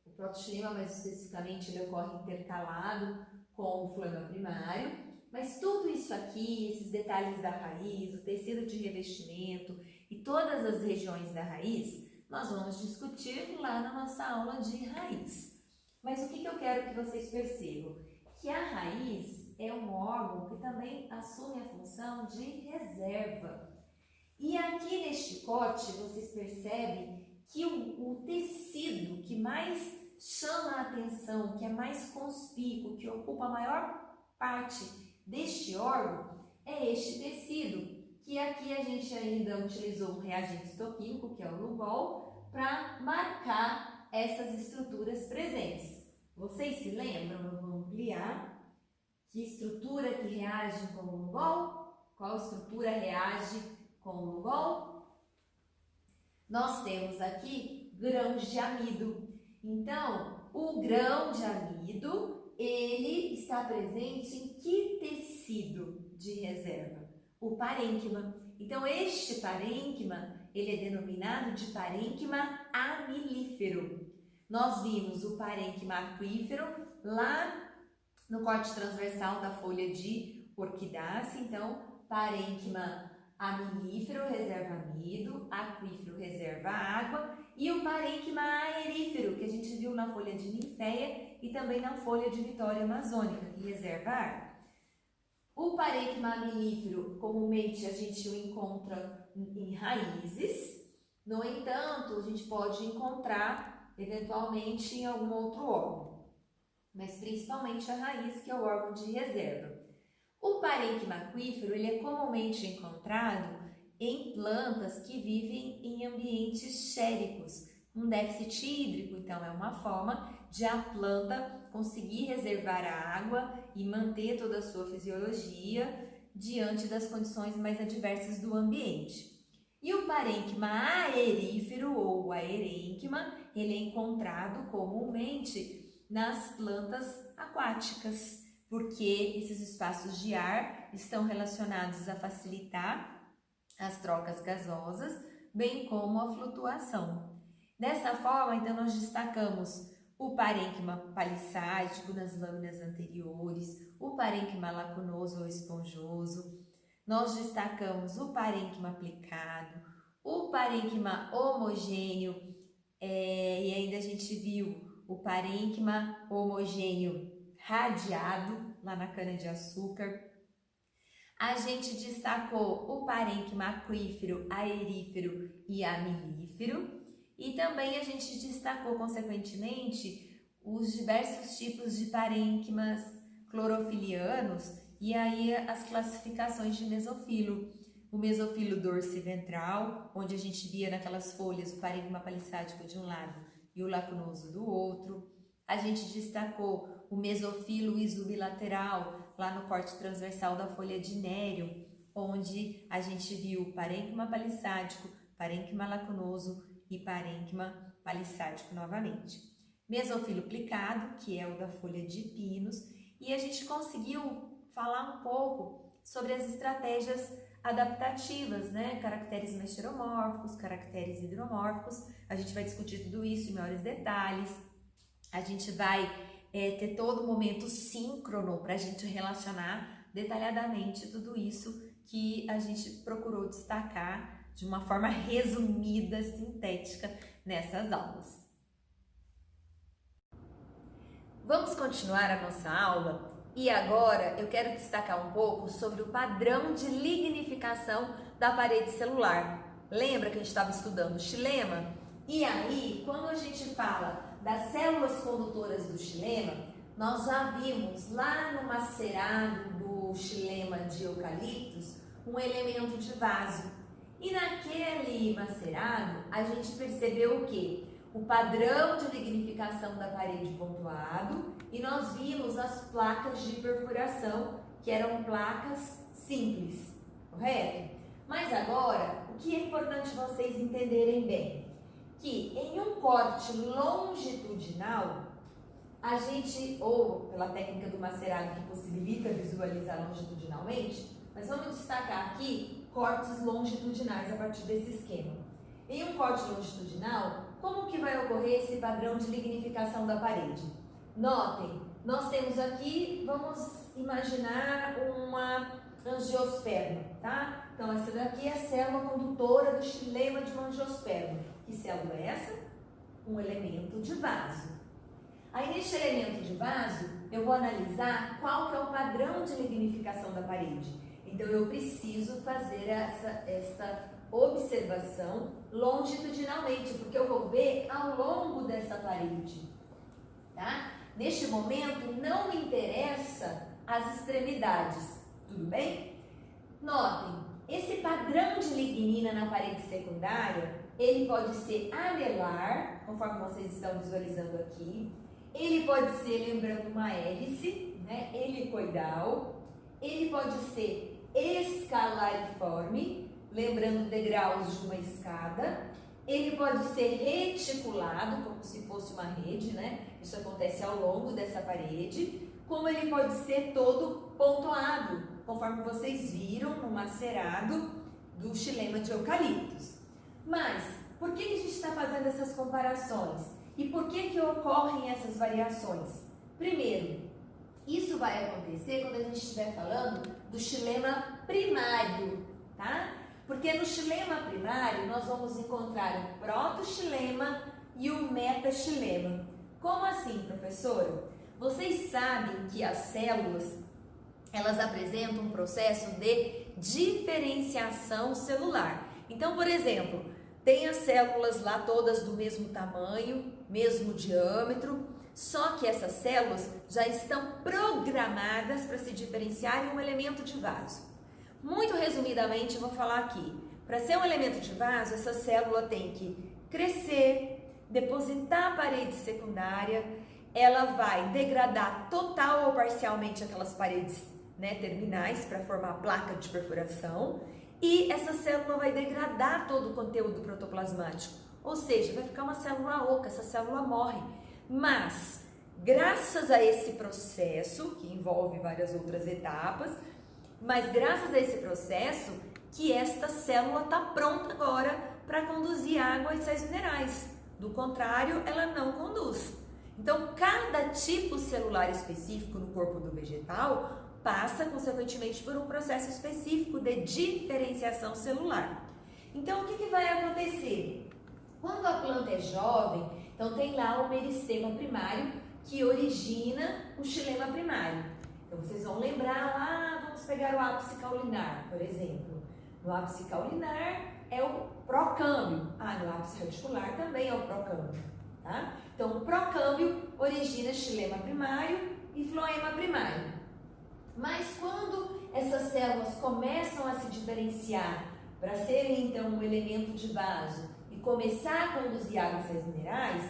o protoxilema mais especificamente ele ocorre intercalado com o floema primário, mas tudo isso aqui, esses detalhes da raiz, o tecido de revestimento e todas as regiões da raiz, nós vamos discutir lá na nossa aula de raiz. Mas o que eu quero que vocês percebam? Que a raiz é um órgão que também assume a função de reserva. E aqui neste corte vocês percebem que o tecido que mais chama a atenção, que é mais conspícuo, que ocupa a maior parte deste órgão, é este tecido, que aqui a gente ainda utilizou um reagente histoquímico, que é o Lugol, para marcar essas estruturas presentes. Vocês se lembram? Eu vou ampliar. Que estrutura que reage com o Lugol? Qual estrutura reage com o Lugol? Nós temos aqui grãos de amido. Então, o grão de amido, ele está presente em que tecido de reserva? O parênquima. Então, este parênquima, ele é denominado de parênquima amilífero. Nós vimos o parênquima aquífero lá no corte transversal da folha de orquidácea, então, parênquima Aminífero reserva amido, aquífero reserva água e o parênquima aerífero, que a gente viu na folha de Ninféia e também na folha de Vitória Amazônica, que reserva ar. O parênquima aminífero, comumente a gente o encontra em raízes, no entanto, a gente pode encontrar eventualmente em algum outro órgão, mas principalmente a raiz, que é o órgão de reserva. O parênquima aquífero ele é comumente encontrado em plantas que vivem em ambientes xéricos. Um déficit hídrico, então, é uma forma de a planta conseguir reservar a água e manter toda a sua fisiologia diante das condições mais adversas do ambiente. E o parênquima aerífero ou aerênquima, ele é encontrado comumente nas plantas aquáticas, porque esses espaços de ar estão relacionados a facilitar as trocas gasosas, bem como a flutuação. Dessa forma, então, nós destacamos o parênquima palissádico nas lâminas anteriores, o parênquima lacunoso ou esponjoso. Nós destacamos o parênquima aplicado, o parênquima homogêneo, e ainda a gente viu o parênquima homogêneo radiado lá na cana-de-açúcar. A gente destacou o parênquima aquífero, aerífero e amilífero. E também a gente destacou, consequentemente, os diversos tipos de parênquimas clorofilianos e aí as classificações de mesofilo. O mesofilo dorsiventral, onde a gente via naquelas folhas o parênquima palissádico de um lado e o lacunoso do outro. A gente destacou o mesofilo isobilateral, lá no corte transversal da folha de Nério, onde a gente viu o parênquima palissádico, parênquima lacunoso e parênquima palissádico novamente. Mesofilo plicado, que é o da folha de pinos, e a gente conseguiu falar um pouco sobre as estratégias adaptativas, né? Caracteres mesteromórficos, caracteres hidromórficos. A gente vai discutir tudo isso em maiores detalhes. A gente vai ter todo momento síncrono para a gente relacionar detalhadamente tudo isso que a gente procurou destacar de uma forma resumida, sintética nessas aulas. Vamos continuar a nossa aula e agora eu quero destacar um pouco sobre o padrão de lignificação da parede celular. Lembra que a gente estava estudando o xilema? E aí, quando a gente fala das células condutoras do xilema, nós já vimos lá no macerado do xilema de eucaliptos um elemento de vaso. E naquele macerado, a gente percebeu o quê? O padrão de lignificação da parede pontuado e nós vimos as placas de perfuração, que eram placas simples, correto? Mas agora, o que é importante vocês entenderem bem? Que em um corte longitudinal, a gente, ou pela técnica do macerado que possibilita visualizar longitudinalmente, mas vamos destacar aqui cortes longitudinais a partir desse esquema. Em um corte longitudinal, como que vai ocorrer esse padrão de lignificação da parede? Notem, nós temos aqui, vamos imaginar uma angiosperma, tá? Então essa daqui é a célula condutora do xilema de uma angiosperma. Que célula é essa? Um elemento de vaso. Aí neste elemento de vaso, eu vou analisar qual que é o padrão de lignificação da parede. Então eu preciso fazer essa observação longitudinalmente, porque eu vou ver ao longo dessa parede, tá? Neste momento não me interessa as extremidades, tudo bem? Notem, esse padrão de lignina na parede secundária, ele pode ser anelar, conforme vocês estão visualizando aqui, ele pode ser, lembrando, uma hélice, né, helicoidal, ele pode ser escalariforme, lembrando degraus de uma escada, ele pode ser reticulado, como se fosse uma rede, né? Isso acontece ao longo dessa parede, como ele pode ser todo pontuado, conforme vocês viram no macerado do xilema de eucaliptos. Mas, por que a gente está fazendo essas comparações? E por que ocorrem essas variações? Primeiro, isso vai acontecer quando a gente estiver falando do xilema primário, tá? Porque no xilema primário nós vamos encontrar o protoxilema e o metaxilema. Como assim, professora? Vocês sabem que as células, elas apresentam um processo de diferenciação celular. Então, por exemplo, tem as células lá todas do mesmo tamanho, mesmo diâmetro, só que essas células já estão programadas para se diferenciar em um elemento de vaso. Muito resumidamente, eu vou falar aqui. Para ser um elemento de vaso, essa célula tem que crescer, depositar a parede secundária, ela vai degradar total ou parcialmente aquelas paredes, né, terminais para formar a placa de perfuração, e essa célula vai degradar todo o conteúdo protoplasmático, ou seja, vai ficar uma célula oca, essa célula morre. Mas, graças a esse processo, que envolve várias outras etapas, mas graças a esse processo que esta célula está pronta agora para conduzir água e sais minerais. Do contrário, ela não conduz. Então, cada tipo celular específico no corpo do vegetal passa, consequentemente, por um processo específico de diferenciação celular. Então, o que vai acontecer? Quando a planta é jovem, então tem lá o meristema primário que origina o xilema primário. Então, vocês vão lembrar lá, vamos pegar o ápice caulinar, por exemplo. No ápice caulinar é o procâmbio. No ápice radicular também é o procâmbio, tá? Então, o procâmbio origina xilema primário e floema primário. Mas quando essas células começam a se diferenciar para serem então um elemento de vaso e começar a conduzir água e sais minerais,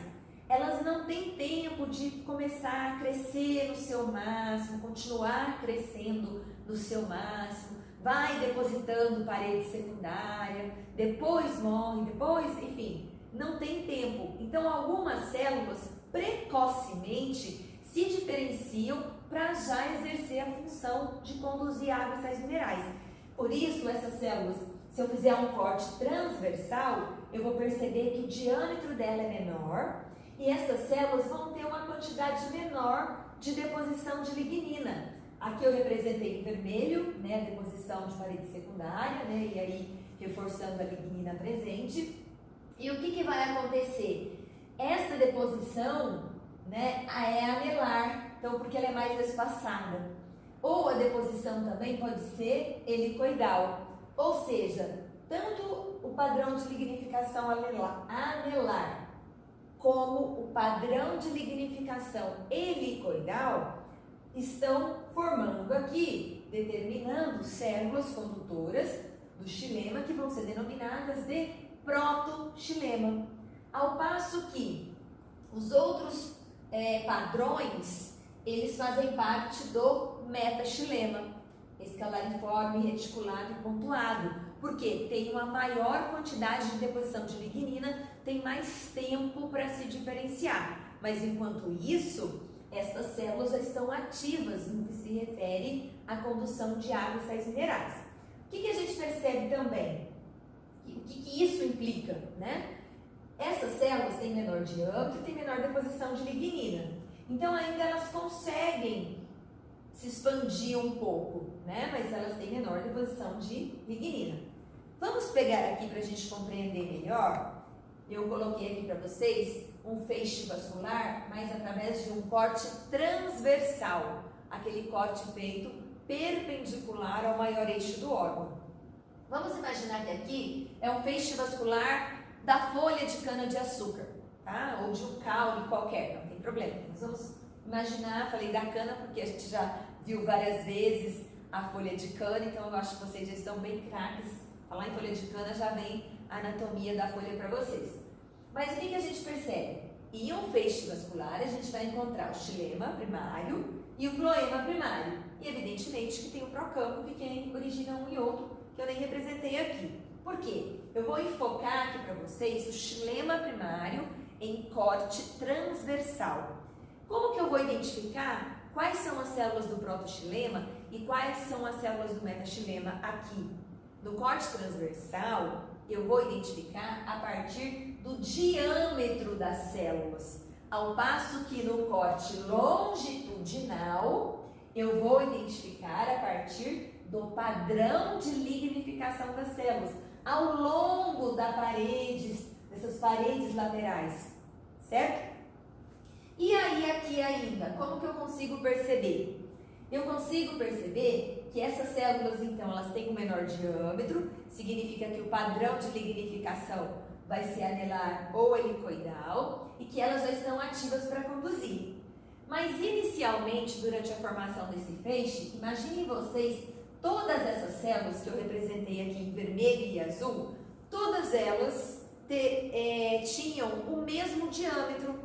elas não têm tempo de começar a crescer no seu máximo, continuar crescendo no seu máximo, vai depositando parede secundária, depois morre, depois, enfim, não tem tempo. Então, algumas células precocemente se diferenciam para já exercer a função de conduzir água e sais minerais. Por isso, essas células, se eu fizer um corte transversal, eu vou perceber que o diâmetro dela é menor e essas células vão ter uma quantidade menor de deposição de lignina. Aqui eu representei em vermelho, né, a deposição de parede secundária, né, e aí reforçando a lignina presente. E o que vai acontecer? Esta deposição, né, é anelar, então porque ela é mais espaçada. Ou a deposição também pode ser helicoidal, ou seja, tanto o padrão de lignificação anelar como o padrão de lignificação helicoidal estão formando aqui, determinando células condutoras do xilema que vão ser denominadas de protoxilema. Ao passo que os outros padrões, eles fazem parte do metaxilema, escalariforme, reticulado e pontuado, porque tem uma maior quantidade de deposição de lignina, tem mais tempo para se diferenciar. Mas enquanto isso, estas células já estão ativas no que se refere à condução de água e sais minerais. O que a gente percebe também? O que isso implica, né? Essas células têm menor diâmetro e têm menor deposição de lignina. Então ainda elas conseguem se expandir um pouco, né? Mas elas têm menor deposição de lignina. Vamos pegar aqui para a gente compreender melhor. Eu coloquei aqui para vocês um feixe vascular, mas através de um corte transversal, aquele corte feito perpendicular ao maior eixo do órgão. Vamos imaginar que aqui é um feixe vascular da folha de cana-de-açúcar, tá? Ou de um caule qualquer, não tem problema. Nós vamos imaginar, falei da cana porque a gente já viu várias vezes a folha de cana, então eu acho que vocês já estão bem craques. Falar em folha de cana já vem a anatomia da folha para vocês. Mas o que a gente percebe? Em um feixe vascular a gente vai encontrar o xilema primário e o floema primário. E evidentemente que tem o procâmbio, que quem origina um e outro, que eu nem representei aqui. Por quê? Eu vou enfocar aqui para vocês o xilema primário em corte transversal. Como que eu vou identificar quais são as células do protoxilema e quais são as células do metaxilema aqui? No corte transversal, eu vou identificar a partir do diâmetro das células, ao passo que no corte longitudinal, eu vou identificar a partir do padrão de lignificação das células, ao longo dessas paredes laterais, certo? E aí aqui ainda, como que eu consigo perceber? Eu consigo perceber que essas células, então, elas têm um menor diâmetro, significa que o padrão de lignificação vai ser anelar ou helicoidal e que elas já estão ativas para conduzir. Mas inicialmente, durante a formação desse feixe, imaginem vocês todas essas células que eu representei aqui em vermelho e azul, todas elas tinham o mesmo diâmetro,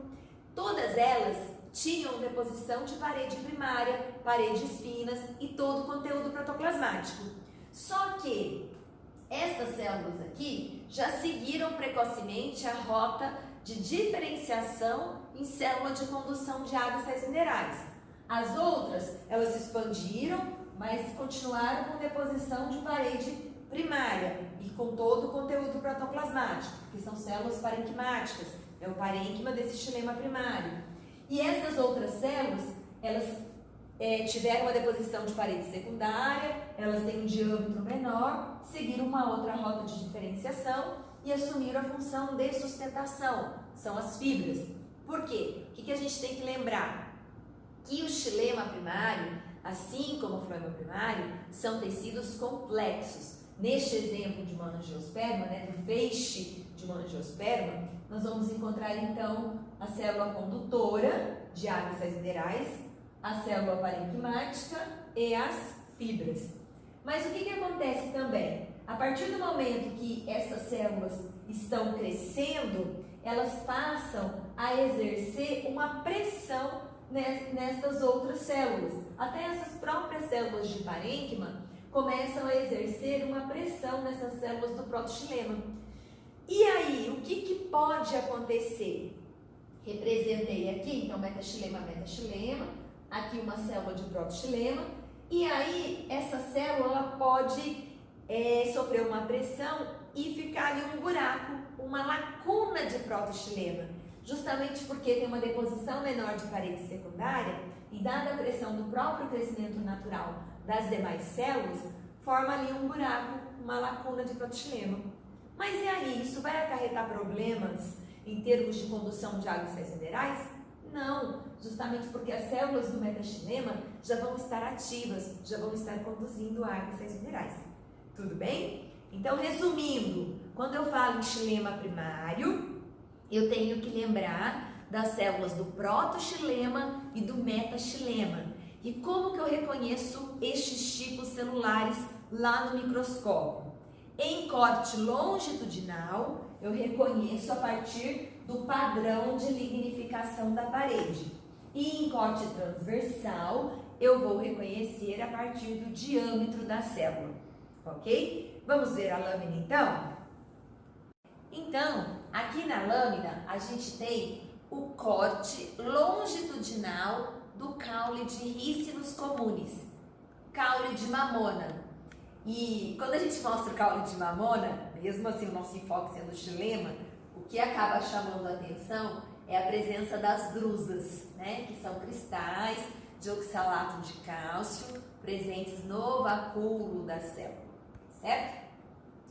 todas elas tinham deposição de parede primária, paredes finas e todo o conteúdo protoplasmático. Só que estas células aqui já seguiram precocemente a rota de diferenciação em célula de condução de água e sais minerais. As outras, elas se expandiram, mas continuaram com deposição de parede primária e com todo o conteúdo protoplasmático, que são células parenquimáticas, é o parênquima desse xilema primário. E essas outras células, elas tiveram uma deposição de parede secundária, elas têm um diâmetro menor, seguiram uma outra rota de diferenciação e assumiram a função de sustentação, são as fibras. Por quê? O que a gente tem que lembrar? Que o xilema primário, assim como o floema primário, são tecidos complexos. Neste exemplo de uma angiosperma, do feixe de uma angiosperma, nós vamos encontrar então a célula condutora de água e sais minerais, a célula parenquimática e as fibras. Mas o que acontece também? A partir do momento que essas células estão crescendo, elas passam a exercer uma pressão nessas outras células. Até essas próprias células de parênquima começam a exercer uma pressão nessas células do protoxilema. E aí, o que pode acontecer? Representei aqui, então, metaxilema, aqui uma célula de protoxilema, e aí essa célula ela pode sofrer uma pressão e ficar ali um buraco, uma lacuna de protoxilema, justamente porque tem uma deposição menor de parede secundária e dada a pressão do próprio crescimento natural das demais células, forma ali um buraco, uma lacuna de protoxilema. Mas e aí, isso vai acarretar problemas em termos de condução de água e sais minerais? Não, justamente porque as células do metaxilema já vão estar ativas, já vão estar conduzindo água e sais minerais. Tudo bem? Então, resumindo, quando eu falo em xilema primário, eu tenho que lembrar das células do protoxilema e do metaxilema. E como que eu reconheço estes tipos celulares lá no microscópio? Em corte longitudinal, eu reconheço a partir do padrão de lignificação da parede. E em corte transversal, eu vou reconhecer a partir do diâmetro da célula. Ok? Vamos ver a lâmina então? Então, aqui na lâmina, a gente tem o corte longitudinal do caule de Ricinus communis, caule de mamona. E quando a gente mostra o caule de mamona, mesmo assim o nosso enfoque sendo xilema, o que acaba chamando a atenção é a presença das drusas, que são cristais de oxalato de cálcio presentes no vacúolo da célula, certo?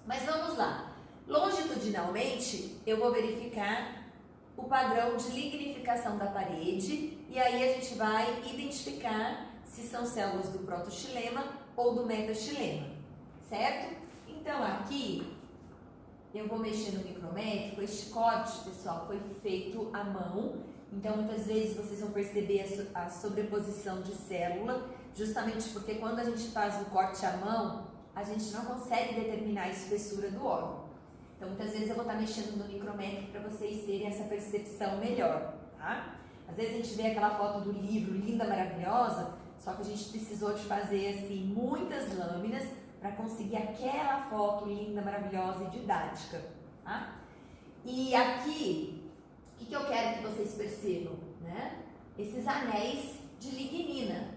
Mas vamos lá. Longitudinalmente, eu vou verificar o padrão de lignificação da parede e aí a gente vai identificar se são células do protoxilema ou do metaxilema. Certo? Então aqui eu vou mexer no micrométrico. Este corte, pessoal, foi feito à mão. Então muitas vezes vocês vão perceber a sobreposição de célula, justamente porque quando a gente faz o corte à mão, a gente não consegue determinar a espessura do órgão. Então muitas vezes eu vou estar mexendo no micrométrico para vocês terem essa percepção melhor, tá? Às vezes a gente vê aquela foto do livro linda, maravilhosa, só que a gente precisou de fazer assim muitas lâminas para conseguir aquela foto linda, maravilhosa e didática, tá? E aqui, o que eu quero que vocês percebam, Esses anéis de lignina.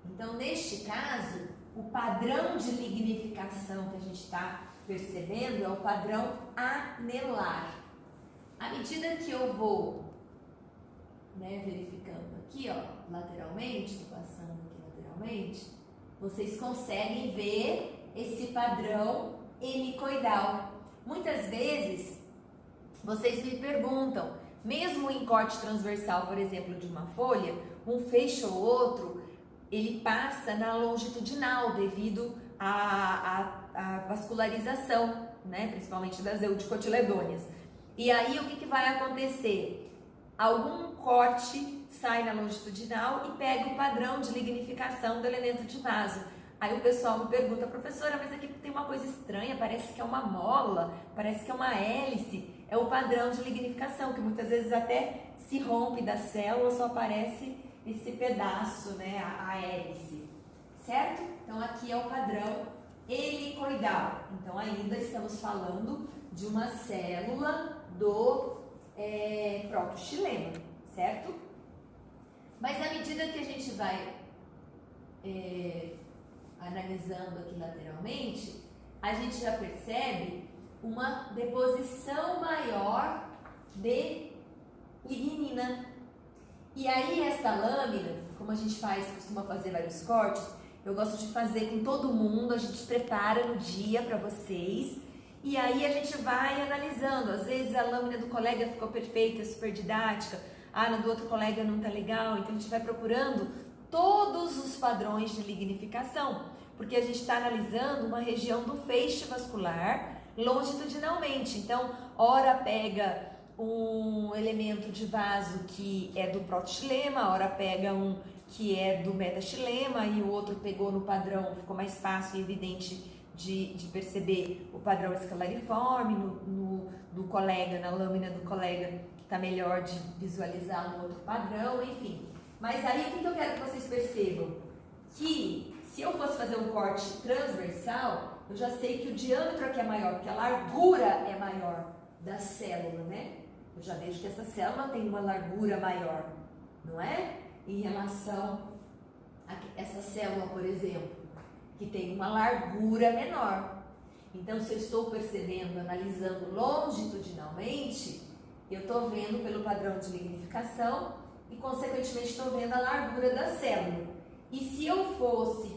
Então, neste caso, o padrão de lignificação que a gente está percebendo é o padrão anelar. À medida que eu vou, verificando aqui, lateralmente, estou passando aqui lateralmente, vocês conseguem ver esse padrão helicoidal. Muitas vezes, vocês me perguntam, mesmo em corte transversal, por exemplo, de uma folha, um feixe ou outro, ele passa na longitudinal devido à vascularização, né, principalmente das eudicotiledôneas. E aí o que vai acontecer? Algum corte sai na longitudinal e pega o padrão de lignificação do elemento de vaso. Aí o pessoal me pergunta, professora, mas aqui tem uma coisa estranha, parece que é uma mola, parece que é uma hélice. É o padrão de lignificação, que muitas vezes até se rompe da célula, só aparece esse pedaço, né, a hélice, certo? Então aqui é o padrão helicoidal. Então ainda estamos falando de uma célula do protoxilema, certo? Mas à medida que a gente vai analisando aqui lateralmente, a gente já percebe uma deposição maior de lignina. E aí essa lâmina, como a gente costuma fazer vários cortes, eu gosto de fazer com todo mundo, a gente prepara no dia para vocês, e aí a gente vai analisando. Às vezes a lâmina do colega ficou perfeita, super didática, na do outro colega não tá legal, então a gente vai procurando todos os padrões de lignificação, porque a gente está analisando uma região do feixe vascular longitudinalmente. Então, ora pega um elemento de vaso que é do protoxilema, ora pega um que é do metaxilema e o outro pegou no padrão, ficou mais fácil e evidente de perceber o padrão escalariforme do colega, na lâmina do colega está melhor de visualizar um outro padrão, enfim. Mas aí o que eu quero que vocês percebam? Que se eu fosse fazer um corte transversal, eu já sei que o diâmetro aqui é maior, porque a largura é maior da célula, né? Eu já vejo que essa célula tem uma largura maior, não é? Em relação a essa célula, por exemplo, que tem uma largura menor. Então, se eu estou percebendo, analisando longitudinalmente, eu estou vendo pelo padrão de lignificação e, consequentemente, estou vendo a largura da célula. E se eu fosse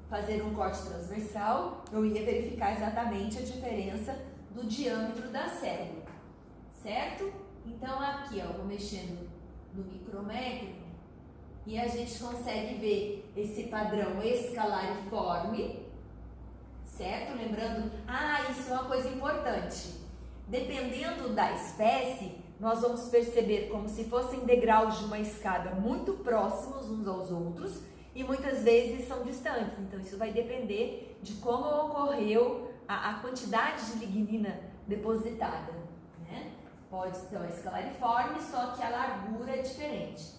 fazer um corte transversal, eu ia verificar exatamente a diferença do diâmetro da célula, certo? Então, aqui, ó, vou mexendo no micrométrico e a gente consegue ver esse padrão escalariforme, certo? Lembrando, isso é uma coisa importante. Dependendo da espécie, nós vamos perceber como se fossem degraus de uma escada muito próximos uns aos outros e muitas vezes são distantes. Então, isso vai depender de como ocorreu a quantidade de lignina depositada, né? Pode ser uma escalariforme, só que a largura é diferente.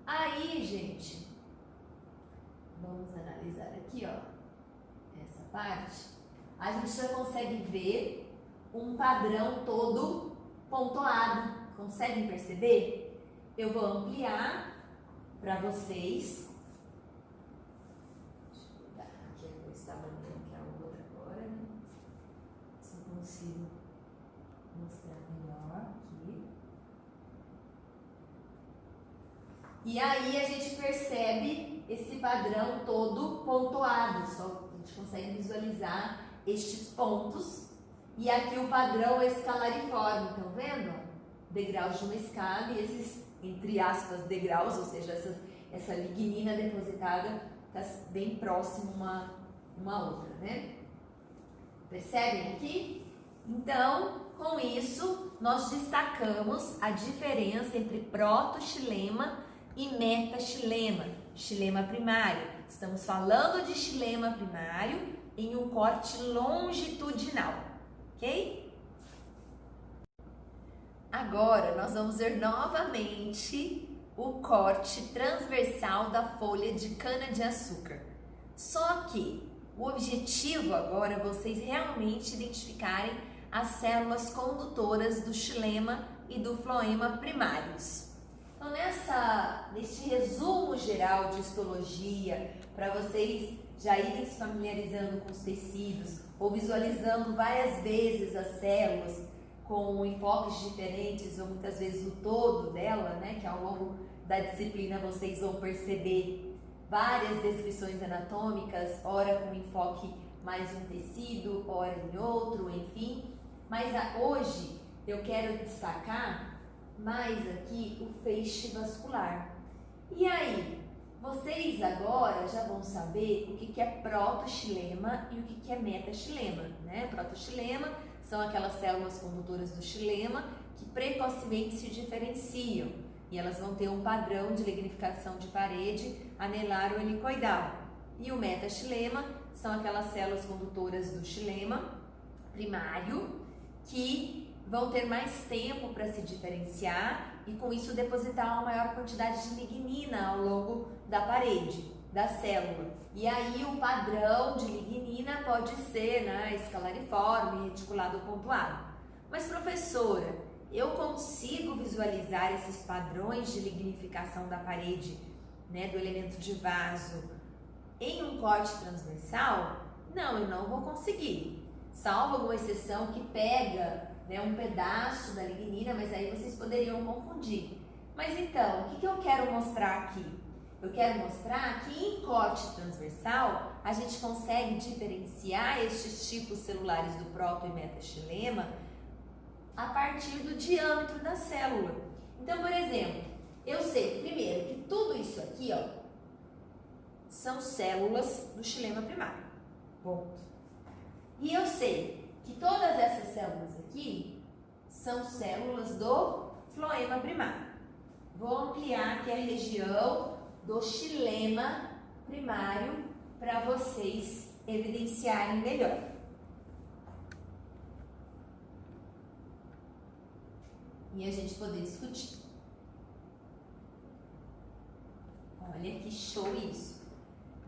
Aí, gente, vamos analisar aqui, ó, essa parte. A gente já consegue ver um padrão todo pontuado. Conseguem perceber? Eu vou ampliar para vocês. Deixa eu mudar aqui, eu vou estar mandando que é a outra agora, né? Se eu consigo mostrar melhor aqui. E aí a gente percebe esse padrão todo pontuado. Só a gente consegue visualizar estes pontos. E aqui o padrão escalariforme, estão vendo? Degraus de uma escada e esses, entre aspas, degraus, ou seja, essa lignina depositada está bem próximo uma outra, né? Percebem aqui? Então, com isso, nós destacamos a diferença entre protoxilema e metaxilema, xilema primário. Estamos falando de xilema primário em um corte longitudinal. Ok? Agora nós vamos ver novamente o corte transversal da folha de cana-de-açúcar. Só que o objetivo agora é vocês realmente identificarem as células condutoras do xilema e do floema primários. Então, neste resumo geral de histologia, para vocês já irem se familiarizando com os tecidos, ou visualizando várias vezes as células com enfoques diferentes, ou muitas vezes o todo dela, né, que ao longo da disciplina vocês vão perceber várias descrições anatômicas, ora com enfoque mais em um tecido, ora em outro, enfim. Mas hoje eu quero destacar mais aqui o feixe vascular. E aí, vocês agora já vão saber o que é protoxilema e o que é metaxilema, né? Protoxilema são aquelas células condutoras do xilema que precocemente se diferenciam e elas vão ter um padrão de lignificação de parede anelar ou helicoidal. E o metaxilema são aquelas células condutoras do xilema primário que vão ter mais tempo para se diferenciar e com isso depositar uma maior quantidade de lignina ao longo da parede da célula. E aí o padrão de lignina pode ser, né, escalariforme, reticulado ou pontuado. Mas professora, eu consigo visualizar esses padrões de lignificação da parede, né, do elemento de vaso em um corte transversal? Não, eu não vou conseguir. Salvo alguma exceção que pega, né, um pedaço da lignina, mas aí vocês poderiam confundir. Mas então, o que eu quero mostrar aqui? Eu quero mostrar que em corte transversal a gente consegue diferenciar estes tipos celulares do proto e metaxilema a partir do diâmetro da célula. Então, por exemplo, eu sei primeiro que tudo isso aqui, ó, são células do xilema primário. Ponto. E eu sei que todas essas células aqui são células do floema primário. Vou ampliar aqui a região do xilema primário para vocês evidenciarem melhor. E a gente poder discutir. Olha que show isso,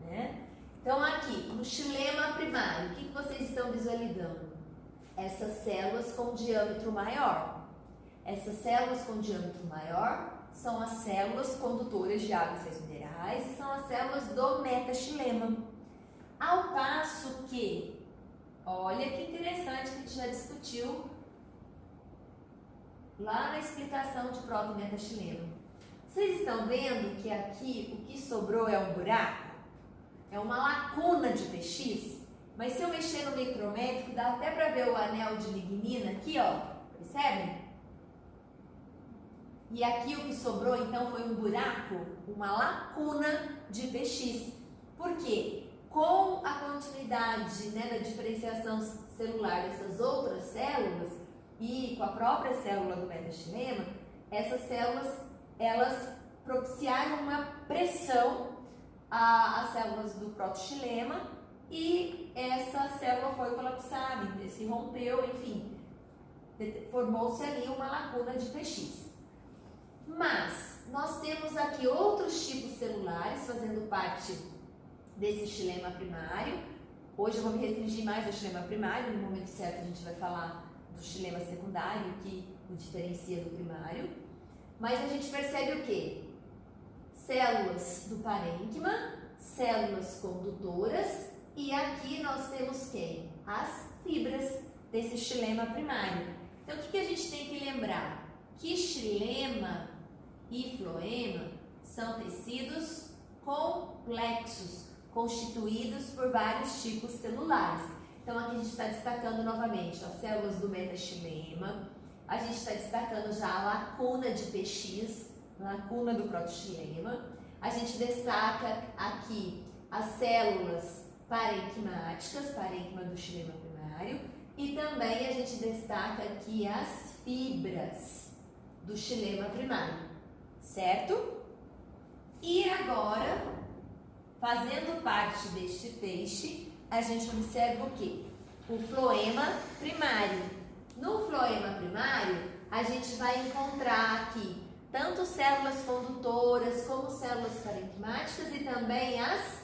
né? Então aqui, no xilema primário, o que vocês estão visualizando? Essas células com diâmetro maior. Essas células com diâmetro maior são as células condutoras de água e sais minerais e são as células do metaxilema. Ao passo que, olha que interessante que a gente já discutiu lá na explicação de proto e metaxilema. Vocês estão vendo que aqui o que sobrou é um buraco? É uma lacuna de PX? Mas se eu mexer no micrométrico, dá até para ver o anel de lignina aqui, ó. Percebem? E aqui o que sobrou, então, foi um buraco, uma lacuna de PX. Por quê? Com a continuidade, né, da diferenciação celular dessas outras células e com a própria célula do metaxilema, essas células, elas propiciaram uma pressão às células do protoxilema e essa célula foi colapsada, se rompeu, enfim, formou-se ali uma lacuna de PX. Mas nós temos aqui outros tipos celulares fazendo parte desse xilema primário. Hoje eu vou me restringir mais ao xilema primário, no momento certo a gente vai falar do xilema secundário, que o diferencia do primário. Mas a gente percebe o quê? Células do parênquima, células condutoras e aqui nós temos quem? As fibras desse xilema primário. Então o que a gente tem que lembrar? Que xilema e floema são tecidos complexos, constituídos por vários tipos celulares. Então aqui a gente está destacando novamente as células do metaxilema, a gente está destacando já a lacuna de PX, lacuna do protoxilema, a gente destaca aqui as células parenquimáticas, parênquima do xilema primário, e também a gente destaca aqui as fibras do xilema primário, certo? E agora, fazendo parte deste feixe, a gente observa o quê? O floema primário. No floema primário, a gente vai encontrar aqui tanto células condutoras como células parenquimáticas e também as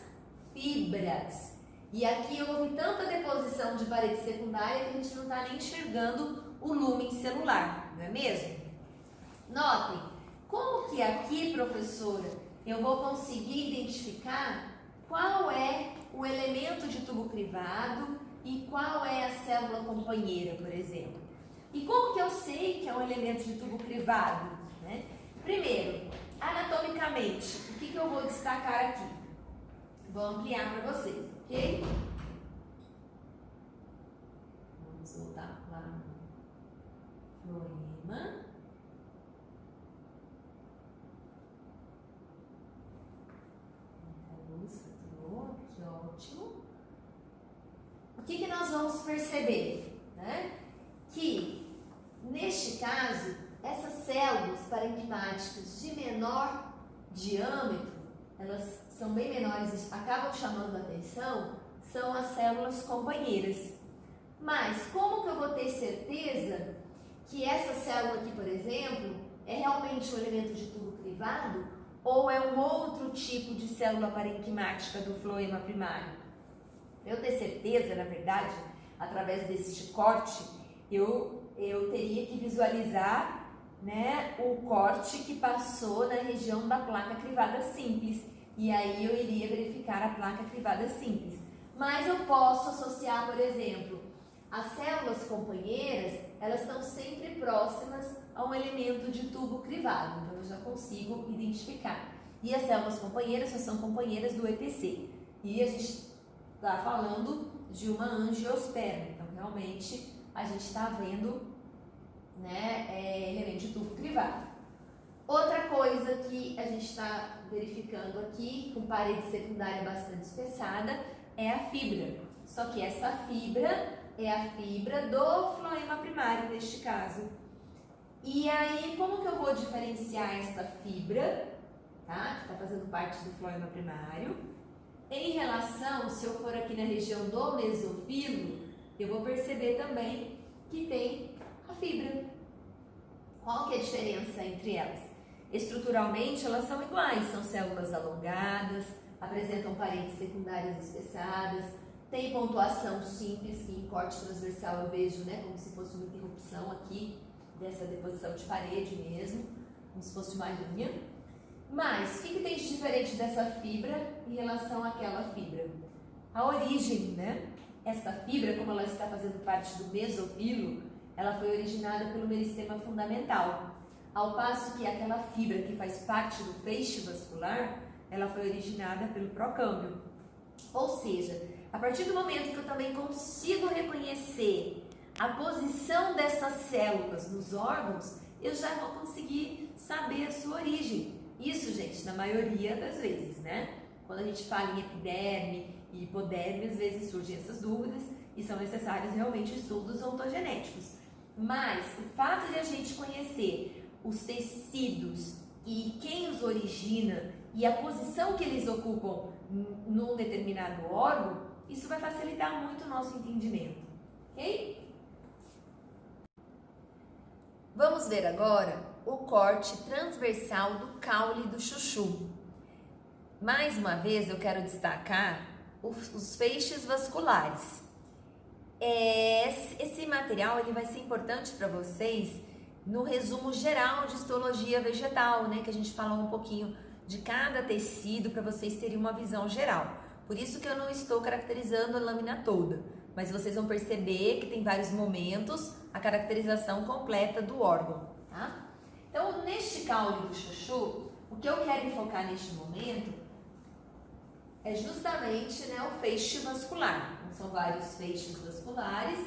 fibras. E aqui houve tanta deposição de parede secundária que a gente não está nem enxergando o lúmen celular, não é mesmo? Notem, como que aqui, professora, eu vou conseguir identificar qual é o elemento de tubo crivado e qual é a célula companheira, por exemplo. E como que eu sei que é um elemento de tubo crivado, né? Primeiro, anatomicamente, o que eu vou destacar aqui? Vou ampliar para vocês, ok? Vamos voltar lá xilema. A luz entrou, que ótimo. O que nós vamos perceber, né? Que, neste caso, essas células parenquimáticas de menor diâmetro, elas são bem menores, acabam chamando a atenção, são as células companheiras. Mas como que eu vou ter certeza que essa célula aqui, por exemplo, é realmente um elemento de tubo crivado ou é um outro tipo de célula parenquimática do floema primário? Para eu ter certeza, na verdade, através desse corte, eu teria que visualizar, né, o corte que passou na região da placa crivada simples. E aí eu iria verificar a placa crivada simples. Mas eu posso associar, por exemplo, as células companheiras, elas estão sempre próximas a um elemento de tubo crivado. Então eu já consigo identificar. E as células companheiras só são companheiras do EPC. E a gente está falando de uma angiosperma. Então realmente a gente está vendo, né, elemento de tubo crivado. Outra coisa que a gente está verificando aqui, com parede secundária bastante espessada, é a fibra. Só que essa fibra é a fibra do floema primário, neste caso. E aí, como que eu vou diferenciar esta fibra, tá, que está fazendo parte do floema primário, em relação, se eu for aqui na região do mesofilo, eu vou perceber também que tem a fibra. Qual que é a diferença entre elas? Estruturalmente, elas são iguais, são células alongadas, apresentam paredes secundárias espessadas, tem pontuação simples, que em corte transversal eu vejo, né, como se fosse uma interrupção aqui dessa deposição de parede mesmo, como se fosse uma linha. Mas, o que tem de diferente dessa fibra em relação àquela fibra? A origem, né? Essa fibra, como ela está fazendo parte do mesofilo, ela foi originada pelo meristema fundamental, ao passo que aquela fibra que faz parte do feixe vascular, ela foi originada pelo procâmbio. Ou seja, a partir do momento que eu também consigo reconhecer a posição dessas células nos órgãos, eu já vou conseguir saber a sua origem. Isso, gente, na maioria das vezes, né? Quando a gente fala em epiderme e hipoderme, às vezes surgem essas dúvidas e são necessários realmente estudos ontogenéticos. Mas o fato de a gente conhecer os tecidos e quem os origina e a posição que eles ocupam num determinado órgão, isso vai facilitar muito o nosso entendimento, ok? Vamos ver agora o corte transversal do caule do chuchu. Mais uma vez eu quero destacar os feixes vasculares. Esse material ele vai ser importante para vocês no resumo geral de histologia vegetal, né, que a gente falou um pouquinho de cada tecido para vocês terem uma visão geral. Por isso que eu não estou caracterizando a lâmina toda, mas vocês vão perceber que tem vários momentos a caracterização completa do órgão, tá? Então, neste caule do chuchu, o que eu quero enfocar neste momento é justamente, né, o feixe vascular. Então, são vários feixes vasculares.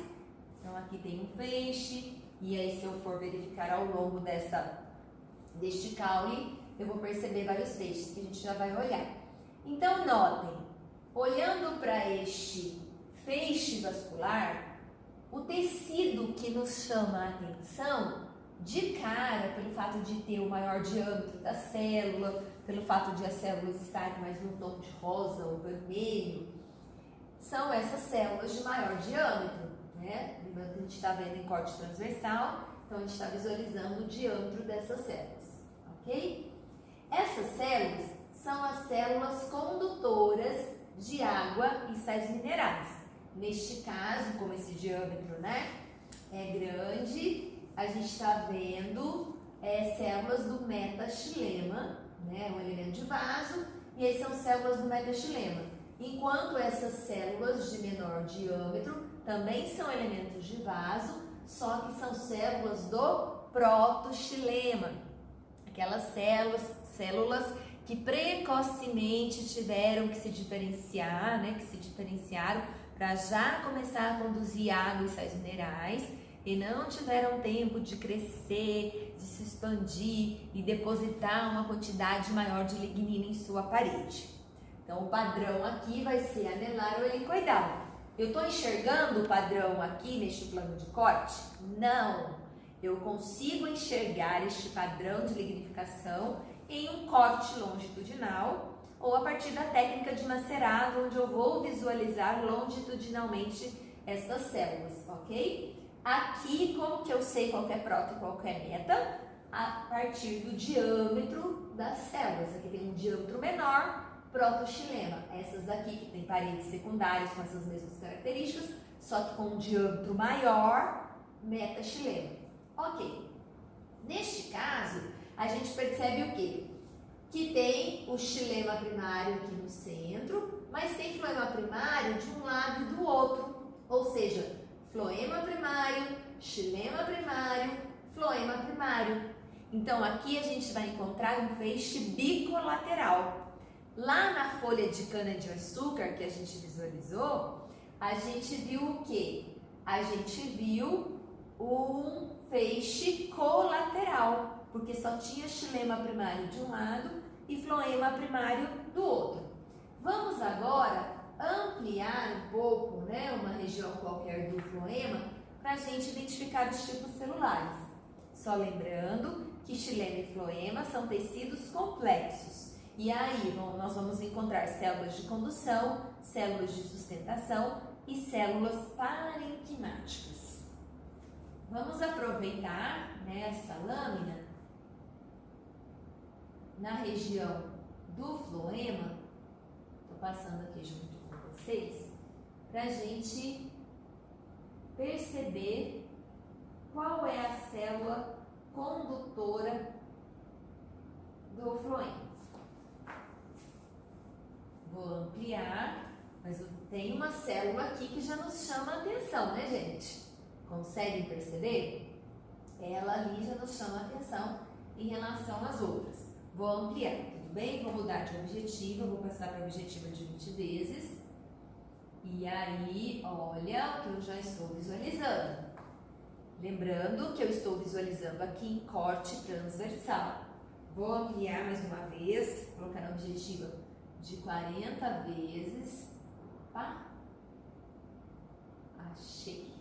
Então, aqui tem um feixe, e aí se eu for verificar ao longo deste caule, eu vou perceber vários feixes que a gente já vai olhar. Então, notem, olhando para este feixe vascular, o tecido que nos chama a atenção, de cara, pelo fato de ter o maior diâmetro da célula, pelo fato de as células estarem mais no tom de rosa ou vermelho, são essas células de maior diâmetro, né? Lembrando que a gente está vendo em corte transversal, então a gente está visualizando o diâmetro dessas células, ok? Essas células são as células condutoras de água e sais minerais. Neste caso, como esse diâmetro, né, é grande, a gente está vendo células do metaxilema, né, um elemento de vaso, e aí são células do metaxilema. Enquanto essas células de menor diâmetro também são elementos de vaso, só que são células do protoxilema, aquelas células que precocemente tiveram que se diferenciar, né, que se diferenciaram para já começar a conduzir água e sais minerais. e não tiveram tempo de crescer, de se expandir e depositar uma quantidade maior de lignina em sua parede. Então, o padrão aqui vai ser anelar ou helicoidal. Eu estou enxergando o padrão aqui neste plano de corte? Não! Eu consigo enxergar este padrão de lignificação em um corte longitudinal ou a partir da técnica de macerado, onde eu vou visualizar longitudinalmente estas células, ok? Aqui, como que eu sei qual que é proto e qual que é meta? A partir do diâmetro das células. Aqui tem um diâmetro menor, protoxilema. Essas aqui que tem paredes secundárias com essas mesmas características, só que com um diâmetro maior, metaxilema. Ok. Neste caso, a gente percebe o quê? Que tem o xilema primário aqui no centro, mas tem floema primário de um lado e do outro. Ou seja, floema primário, xilema primário, floema primário. Então, aqui a gente vai encontrar um feixe bicolateral. Lá na folha de cana-de-açúcar que a gente visualizou, a gente viu o quê? A gente viu um feixe colateral, porque só tinha xilema primário de um lado e floema primário do outro. Vamos agora ampliar um pouco, uma região qualquer do floema, para a gente identificar os tipos celulares. Só lembrando que xilema e floema são tecidos complexos. E aí nós vamos encontrar células de condução, células de sustentação e células parenquimáticas. Vamos aproveitar esta lâmina na região do floema, estou passando aqui junto com vocês, para a gente perceber qual é a célula condutora do floema. Vou ampliar, mas tem uma célula aqui que já nos chama a atenção, né, gente? Conseguem perceber? Ela ali já nos chama a atenção em relação às outras. Vou ampliar, tudo bem? Vou mudar de objetiva, vou passar para a objetiva de 20 vezes. E aí, olha o que eu já estou visualizando. Lembrando que eu estou visualizando aqui em corte transversal. Vou ampliar mais uma vez, colocar na objetiva de 40 vezes. Opa! Achei.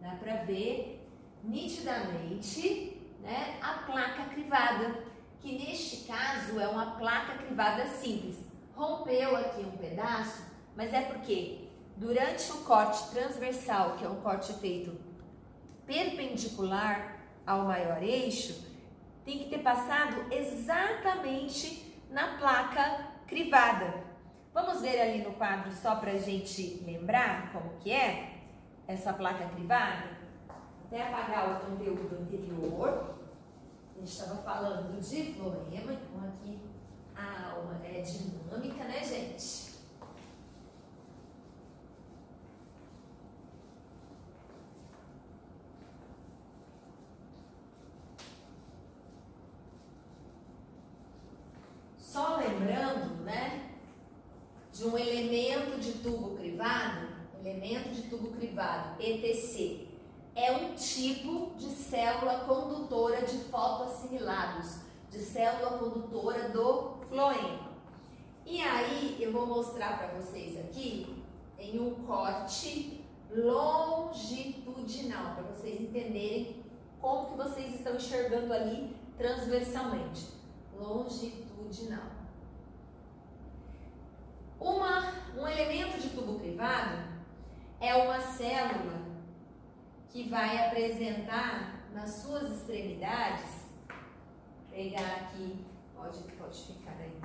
Dá para ver nitidamente, a placa crivada, que neste caso é uma placa crivada simples. Rompeu aqui um pedaço, mas é porque durante o corte transversal, que é um corte feito perpendicular ao maior eixo, tem que ter passado exatamente na placa crivada. Vamos ver ali no quadro só para a gente lembrar como que é essa placa crivada? Até apagar o conteúdo anterior. A gente estava falando de floema, então aqui a aula é dinâmica, né, gente? Só lembrando, de um elemento de tubo crivado, ETC, é um tipo de célula condutora de fotoassimilados, de célula condutora do floema. E aí eu vou mostrar para vocês aqui em um corte longitudinal, para vocês entenderem como que vocês estão enxergando ali transversalmente. Longitudinal. Um elemento de tubo crivado é uma célula que vai apresentar nas suas extremidades, pegar aqui, pode ficar aí,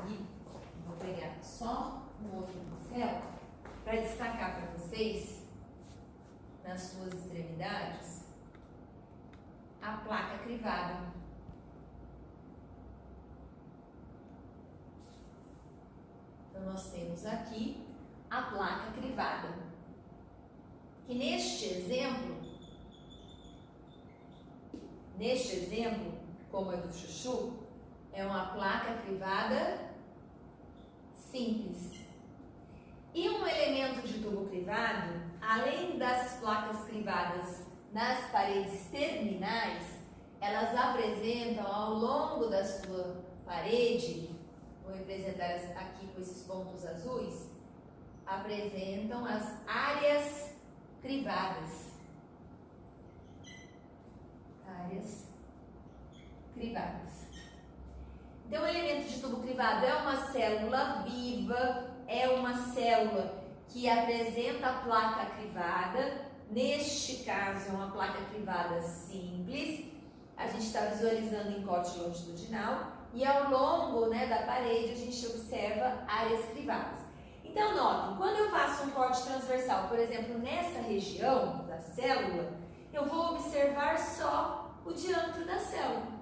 vou pegar só um outro pincel para destacar para vocês, nas suas extremidades, a placa crivada. Então, nós temos aqui a placa crivada, que neste exemplo, como é do chuchu, é uma placa crivada simples. E um elemento de tubo crivado, além das placas crivadas nas paredes terminais, elas apresentam ao longo da sua parede, vou representar aqui com esses pontos azuis, apresentam as áreas crivadas. Áreas crivadas. Então, o elemento de tubo crivado é uma célula viva, é uma célula que apresenta a placa crivada. Neste caso, é uma placa crivada simples. A gente está visualizando em corte longitudinal e ao longo, né, da parede a gente observa áreas crivadas. Então, notem, quando eu faço um corte transversal, por exemplo, nessa região da célula, eu vou observar só o diâmetro da célula.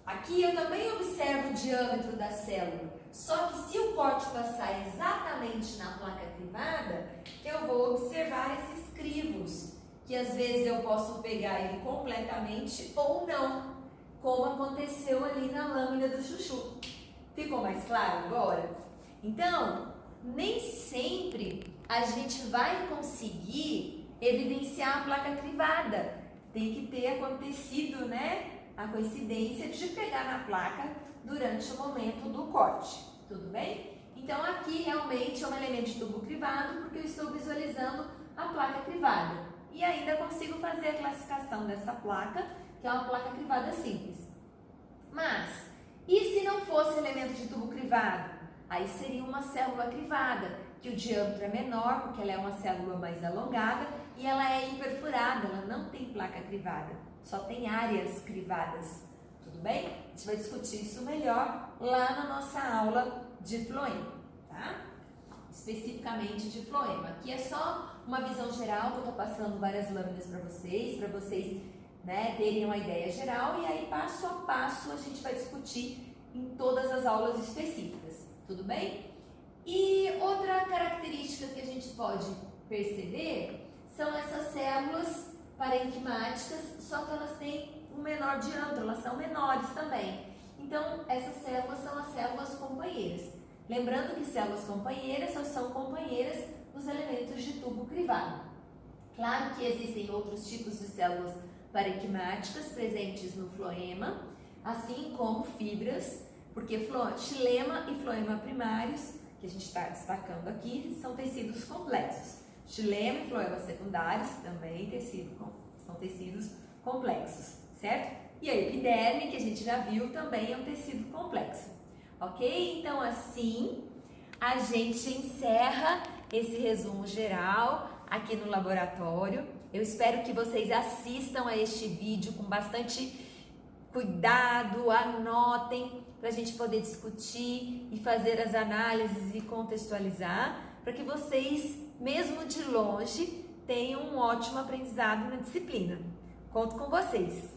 Aqui eu também observo o diâmetro da célula, só que se o corte passar exatamente na placa crivada, eu vou observar esses crivos, que às vezes eu posso pegar ele completamente ou não, como aconteceu ali na lâmina do chuchu. Ficou mais claro agora? Então, nem sempre a gente vai conseguir evidenciar a placa crivada. Tem que ter acontecido, né, a coincidência de pegar na placa durante o momento do corte, tudo bem? Então aqui realmente é um elemento de tubo crivado porque eu estou visualizando a placa crivada e ainda consigo fazer a classificação dessa placa, que é uma placa crivada simples. Mas, e se não fosse elemento de tubo crivado? Aí seria uma célula crivada, que o diâmetro é menor porque ela é uma célula mais alongada e ela é imperfurada, ela não tem placa crivada, só tem áreas crivadas, tudo bem? A gente vai discutir isso melhor lá na nossa aula de floema, tá? Especificamente de floema. Aqui é só uma visão geral, que eu tô passando várias lâminas para vocês, né, terem uma ideia geral e aí passo a passo a gente vai discutir em todas as aulas específicas, tudo bem? E outra característica que a gente pode perceber são essas células parenquimáticas, só que elas têm um menor diâmetro, elas são menores também. Então, essas células são as células companheiras. Lembrando que células companheiras só são companheiras dos elementos de tubo crivado. Claro que existem outros tipos de células parenquimáticas presentes no floema, assim como fibras, porque xilema e floema primários, que a gente está destacando aqui, são tecidos complexos. Xilema e floema secundários também são tecidos complexos, certo? E a epiderme, que a gente já viu, também é um tecido complexo, ok? Então, assim, a gente encerra esse resumo geral aqui no laboratório. Eu espero que vocês assistam a este vídeo com bastante cuidado, anotem, para a gente poder discutir e fazer as análises e contextualizar, para que vocês, mesmo de longe, tenham um ótimo aprendizado na disciplina. Conto com vocês!